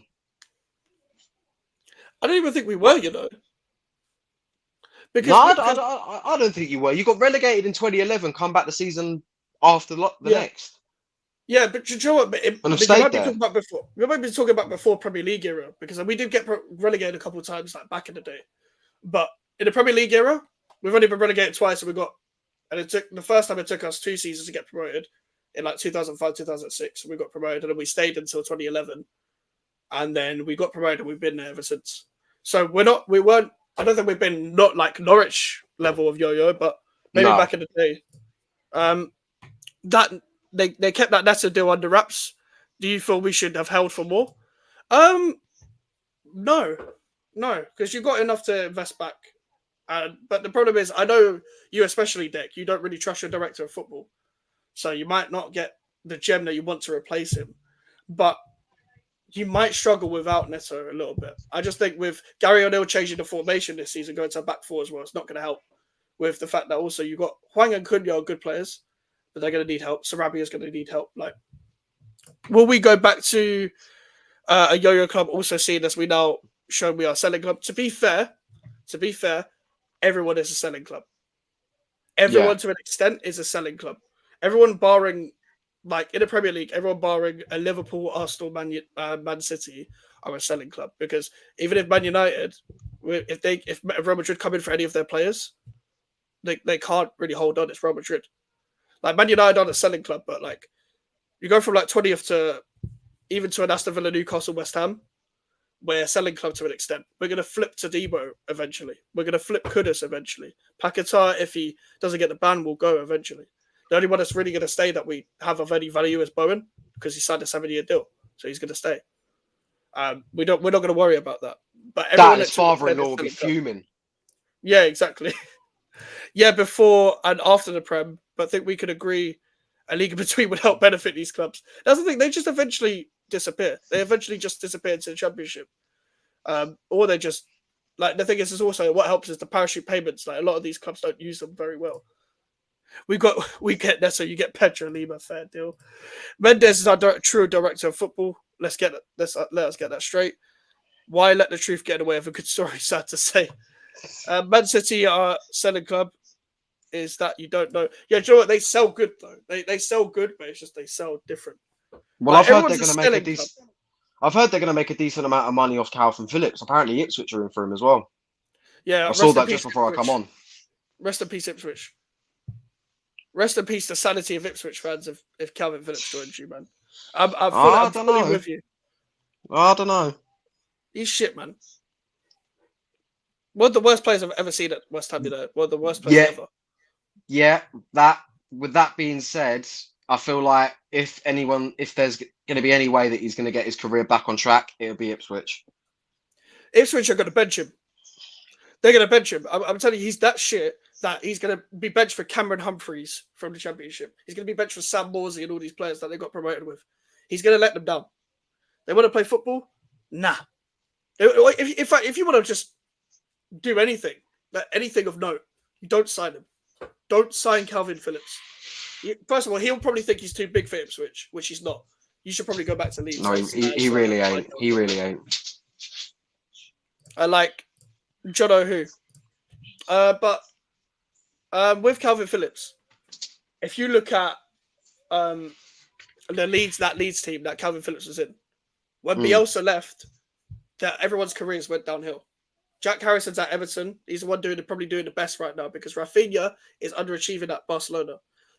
I don't even think we were, you know. Because I don't think you were. You got relegated in 2011. Come back the season after the next. Yeah, but you know what? But and have you stayed might be there. talking about before. We might be talking about before Premier League era because we did get relegated a couple of times, like back in the day. But in the Premier League era, we've only been relegated twice, and it took the first time it took us 2 seasons to get promoted in like 2005, 2006. We got promoted, and then we stayed until 2011, and then we got promoted, and we've been there ever since. So we weren't. I don't think we've been not like Norwich level of yo-yo, but maybe back in the day. That they kept that Nesta deal under wraps. Do you feel we should have held for more? No, because you got enough to invest back. But the problem is, I know you, especially Dick, you don't really trust your director of football, so you might not get the gem that you want to replace him. But you might struggle without Neto a little bit. I just think with Gary O'Neill changing the formation this season, going to a back four as well, it's not going to help. With the fact that also you got Hwang and Cunha are good players, but they're going to need help. Sarabia is going to need help. Like, will we go back to a yo-yo club? Also, seeing as we now show we are a selling club. To be fair, everyone is a selling club. Everyone to an extent is a selling club. Everyone barring, like in the Premier League, everyone barring a Liverpool, Arsenal, Man City are a selling club, because even if Man United, if Real Madrid come in for any of their players, they can't really hold on. It's Real Madrid. Like Man United aren't a selling club, but like you go from like 20th to even to an Aston Villa, Newcastle, West Ham, we're a selling club to an extent. We're going to flip to Debo eventually. We're going to flip Kudus eventually. Paquetá, if he doesn't get the ban, will go eventually. The only one that's really going to stay that we have of any value is Bowen, because he signed a 7-year deal, so he's going to stay. We're not going to worry about that. But everyone, his father-in-law will be fuming. Yeah, exactly. Yeah, before and after the Prem, but I think we could agree a league in between would help benefit these clubs. That's the thing; they just eventually disappear. They eventually just disappear into the Championship, or they just like the thing is also what helps is the parachute payments. Like a lot of these clubs don't use them very well. We get Neto, you get Pedro Lima, fair deal. Mendes is our true director of football. Let us get that straight. Why let the truth get in the way of a good story? Sad to say. Man City are selling club. Is that you don't know? Yeah, do you know what? They sell good though. They sell good, but it's just they sell different. Well, like, I've heard they're going to make a decent. I've heard they're going to make a decent amount of money off Calvin Phillips. Apparently, Ipswich are in for him as well. Yeah, I saw that just before I come on. Rest in peace, Ipswich. Rest in peace, the sanity of Ipswich fans if Calvin Phillips joins you, man. I'm fully with you. I don't know. He's shit, man. One of the worst players I've ever seen at West Ham United. One of the worst players ever. Yeah, with that being said, I feel like if there's going to be any way that he's going to get his career back on track, it'll be Ipswich. Ipswich are going to bench him. They're going to bench him. I'm telling you, he's that shit that he's going to be benched for Cameron Humphreys from the Championship. He's going to be benched for Sam Morsey and all these players that they got promoted with. He's going to let them down. They want to play football? Nah. If you want to just do anything of note, you don't sign him. Don't sign Calvin Phillips. First of all, he'll probably think he's too big for Ipswich, which he's not. You should probably go back to Leeds. No, he really ain't. He really ain't. I like John O'Who. But with Calvin Phillips, if you look at that Leeds team that Calvin Phillips was in, when Bielsa left, that everyone's careers went downhill. Jack Harrison's at Everton. He's the one probably doing the best right now, because Rafinha is underachieving at Barcelona.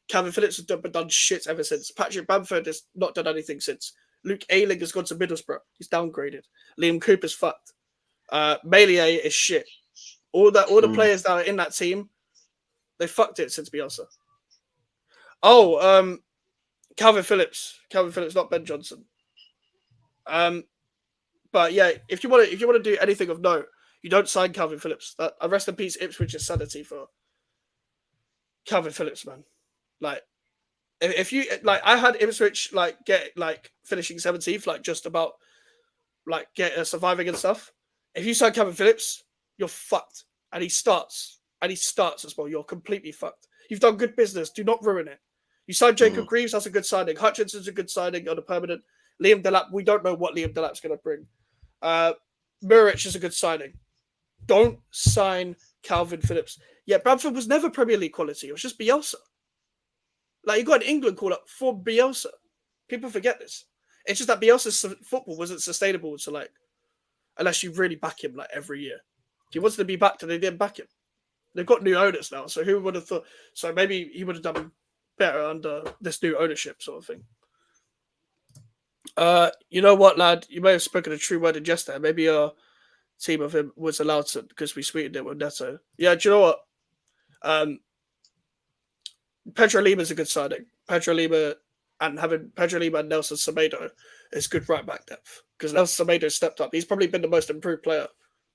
Calvin Phillips has done shit ever since. Patrick Bamford has not done anything since. Luke Ayling has gone to Middlesbrough. He's downgraded. Liam Cooper's fucked. Melier is shit. All the players that are in that team, they fucked it since Bielsa. Oh, Calvin Phillips, not Ben Johnson. But yeah, if you want to do anything of note, you don't sign Calvin Phillips. That rest in peace, Ipswich's sanity for Calvin Phillips, man. Like, if you I had Ipswich get finishing 17th, just about surviving and stuff. If you sign Calvin Phillips, you're fucked, and he starts as well. You're completely fucked. You've done good business. Do not ruin it. You signed Jacob Greaves. That's a good signing. Hutchinson's a good signing on a permanent. Liam Delap. We don't know what Liam Delap's going to bring. Muric is a good signing. Don't sign Calvin Phillips. Yeah, Bradford was never Premier League quality. It was just Bielsa. He got an England call up for Bielsa. People forget this. It's just that Bielsa's football wasn't sustainable to like, unless you really back him like every year. He wanted to be backed and they didn't back him. They've got new owners now, so who would have thought? So maybe he would have done better under this new ownership sort of thing. You know what, lad? You may have spoken a true word in jest there. Maybe your team of him was allowed to because we sweetened it with Neto. Yeah, do you know what? Pedro Lima's a good signing. Pedro Lima and having Pedro Lima and Nelson Semedo is good right back depth because Nelson Semedo stepped up. He's probably been the most improved player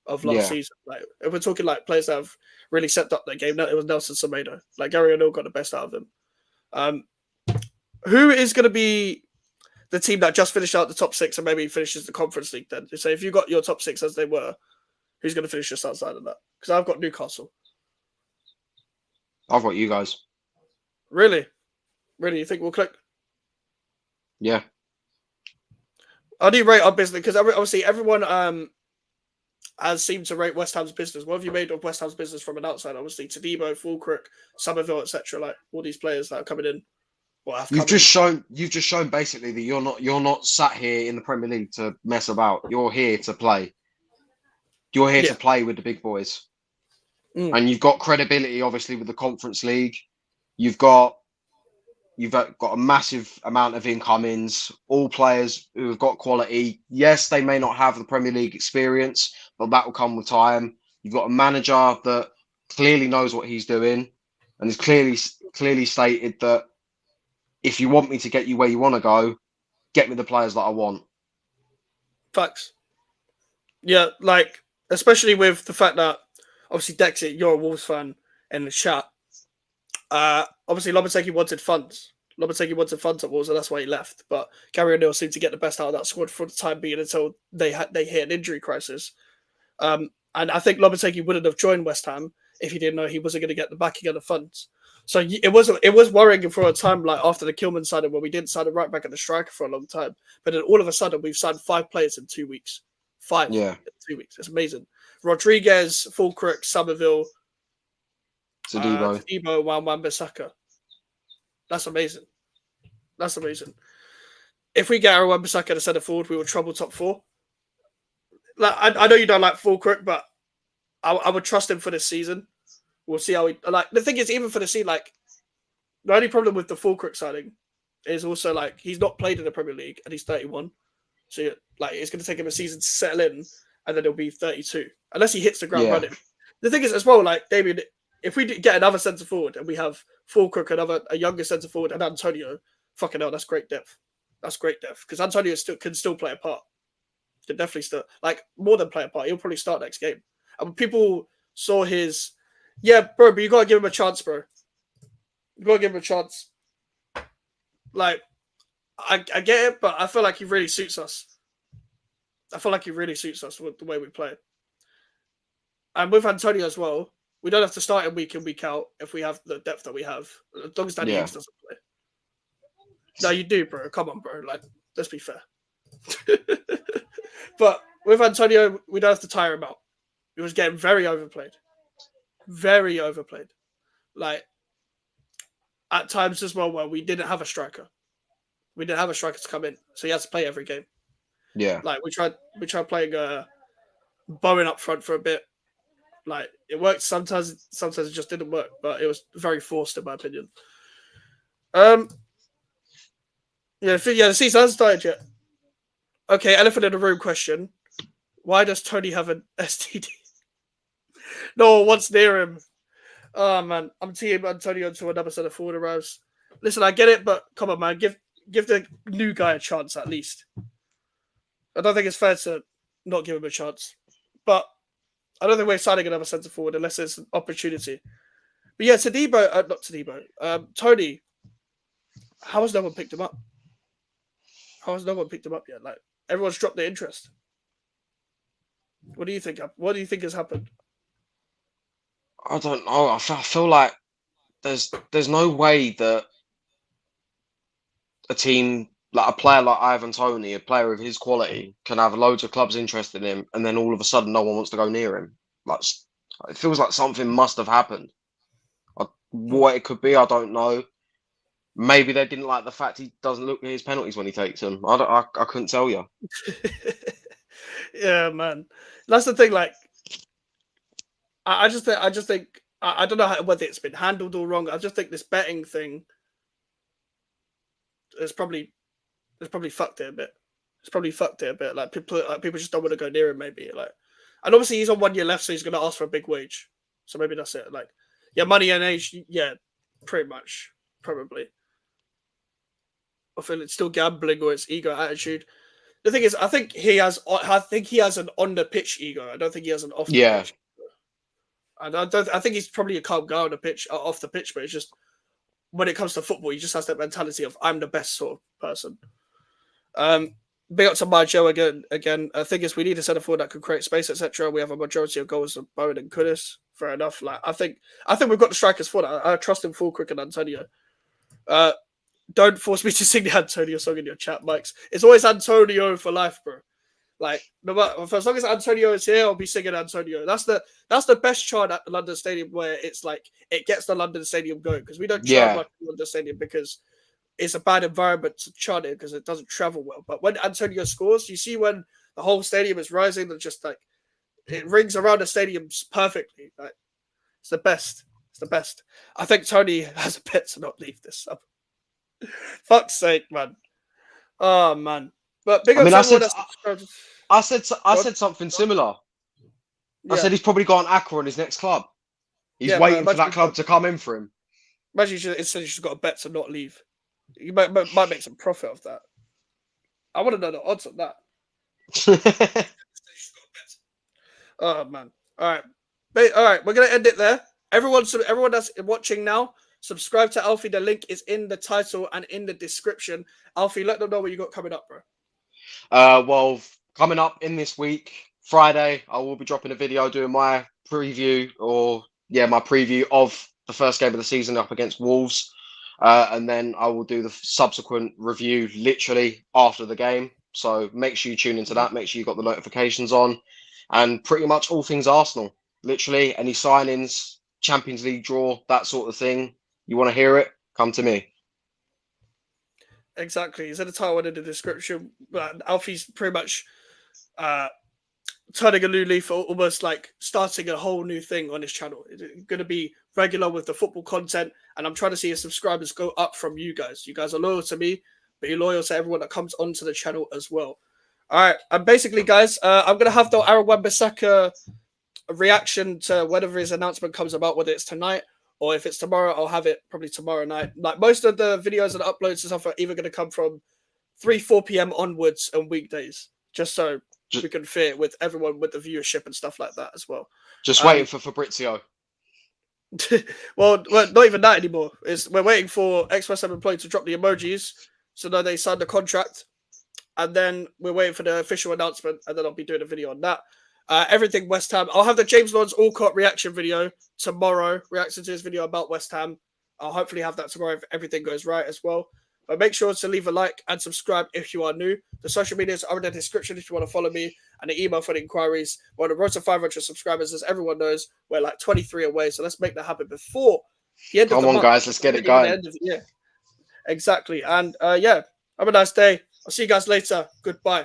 of last season. Like if we're talking like players that have really stepped up their game, it was Nelson Semedo. Like Gary O'Neill got the best out of him. Who is going to be the team that just finished out the top 6 and maybe finishes the Conference League then? So if you got your top 6 as they were, who's going to finish just outside of that? Because I've got Newcastle. I've got you guys. Really? Really? You think we'll click? Yeah. How do you rate our business? Because obviously everyone has seemed to rate West Ham's business. What have you made of West Ham's business from an outside? Obviously, Tadimo, Fulkirk, Somerville, etc. Like all these players that are coming in. You've just shown basically that you're not sat here in the Premier League to mess about. You're here to play. You're here to play with the big boys, and you've got credibility, obviously, with the Conference League. You've got a massive amount of incomings. All players who have got quality. Yes, they may not have the Premier League experience, but that will come with time. You've got a manager that clearly knows what he's doing, and has clearly stated that if you want me to get you where you want to go, get me the players that I want. Facts. Yeah, like, especially with the fact that, obviously, Dexit, you're a Wolves fan in the chat. Obviously, Lopetegui wanted funds. Lopetegui wanted funds at Wolves, and that's why he left. But Gary O'Neill seemed to get the best out of that squad for the time being until they hit an injury crisis. And I think Lopetegui wouldn't have joined West Ham if he didn't know he wasn't going to get the backing of the funds. So it was worrying for a time, like after the Kilman signing, where we didn't sign a right back and a striker for a long time. But then all of a sudden, we've signed 5 players in 2 weeks. 5 in 2 weeks. It's amazing. Rodriguez, Fulkirk, Somerville, Tadimo, Wan-Bissaka. That's amazing. That's amazing. If we get our Wan-Bissaka to centre forward, we will trouble top 4. Like I know you don't like Fulkirk, but I would trust him for this season. We'll see how he like. The thing is, even for the season, like the only problem with the Fulkirk signing is also like he's not played in the Premier League and he's 31, so like it's going to take him a season to settle in, and then he'll be 32 unless he hits the ground running. The thing is, as well, like Damien, if we get another centre forward and we have Fulkirk, a younger centre forward, and Antonio, fucking hell, that's great depth. That's great depth because Antonio can still play a part. Can definitely still more than play a part. He'll probably start next game. And people saw his. Yeah, bro, but you gotta give him a chance, bro. You gotta give him a chance. Like, I get it, but I feel like he really suits us. I feel like he really suits us with the way we play. And with Antonio as well, we don't have to start him week in, week out if we have the depth that we have. As long as Danny Ings doesn't play. No, you do, bro. Come on, bro. Like, let's be fair. But with Antonio, we don't have to tire him out. He was getting very overplayed. Very overplayed. Like, at times as well where we didn't have a striker. We didn't have a striker to come in. So he has to play every game. Yeah. Like, we tried playing Bowen up front for a bit. Like, it worked sometimes it just didn't work. But it was very forced, in my opinion. The season hasn't started yet. Okay, elephant in the room question. Why does Tony have an STD? No one wants near him. Oh man, I'm team Antonio until another centre forward arrives. Listen, I get it, but come on, man, give the new guy a chance at least. I don't think it's fair to not give him a chance, but I don't think we're signing another centre forward unless it's an opportunity. But yeah, not Tadimo, Tony. How has no one picked him up? How has no one picked him up yet? Like everyone's dropped their interest. What do you think? What do you think has happened? I don't know. I feel like there's no way that a team like a player like Ivan Toney, a player of his quality, can have loads of clubs interested in him, and then all of a sudden no one wants to go near him. Like it feels like something must have happened. What it could be, I don't know. Maybe they didn't like the fact he doesn't look at his penalties when he takes them. I couldn't tell you. Yeah, man. That's the thing. Like, I just think I don't know whether it's been handled all wrong. I just think this betting thing is probably fucked it a bit. It's probably fucked it a bit. Like people just don't want to go near him. Maybe like, and obviously he's on 1 year left, so he's going to ask for a big wage. So maybe that's it. Like, yeah, money and age. Yeah, pretty much, probably. I feel it's still gambling or it's ego attitude. The thing is, I think he has an on the pitch ego. I don't think he has an off the pitch. And I think he's probably a calm guy on the pitch, off the pitch, but it's just when it comes to football, he just has that mentality of I'm the best sort of person. Big up to my Joe again. I think we need a centre forward that can create space, etc. We have a majority of goals of Bowen and Kudus. Fair enough. Like I think we've got the strikers for that. I trust him full quick and Antonio. Don't force me to sing the Antonio song in your chat, Mikes. It's always Antonio for life, bro. Like no matter, for as long as Antonio is here, I'll be singing Antonio. That's the best chant at the London Stadium where it's like it gets the London Stadium going because we don't chant much at London Stadium because it's a bad environment to chant it because it doesn't travel well. But when Antonio scores, you see when the whole stadium is rising, and just like it rings around the stadium perfectly. Like it's the best. It's the best. I think Tony has a bet to not leave this up. Fuck's sake, man. Oh man. But big up I said something similar. Yeah. I said he's probably got an Aqua in his next club. He's waiting for that club to come in for him. Imagine he's just got a bet to not leave. You might make some profit off that. I want to know the odds on that. Oh man. All right. We're gonna end it there. Everyone that's watching now, subscribe to Alfie. The link is in the title and in the description. Alfie, let them know what you got coming up, bro. Well, coming up in this week, Friday, I will be dropping a video doing my preview of the first game of the season up against Wolves. And then I will do the subsequent review literally after the game. So make sure you tune into that. Make sure you got the notifications on. And pretty much all things Arsenal. Literally, any signings, Champions League draw, that sort of thing. You want to hear it? Come to me. Exactly. It's in the title and in the description. Alfie's pretty much turning a new leaf, almost like starting a whole new thing on his channel. It's going to be regular with the football content, and I'm trying to see his subscribers go up from you guys. You guys are loyal to me, but you're loyal to everyone that comes onto the channel as well. All right, and basically, guys, I'm going to have the Aaron Wan-Bissaka reaction to whenever his announcement comes about, whether it's tonight or if it's tomorrow, I'll have it probably tomorrow night. Like most of the videos and uploads and stuff are either going to come from 4 p.m. onwards on weekdays, just so we can fit with everyone with the viewership and stuff like that as well. Just waiting for Fabrizio. well, not even that anymore. We're waiting for X7 Employee to drop the emojis so that they sign the contract. And then we're waiting for the official announcement, and then I'll be doing a video on that. Everything West Ham. I'll have the James Lawrence-Alcott reaction video tomorrow, reacting to his video about West Ham. I'll hopefully have that tomorrow if everything goes right as well. But make sure to leave a like and subscribe if you are new. The social medias are in the description if you want to follow me, and the email for the inquiries. We're on the road to 500 subscribers. As everyone knows, we're like 23 away, so let's make that happen before the end of the month. Come on, guys, let's get it going. Exactly. And have a nice day. I'll see you guys later. Goodbye.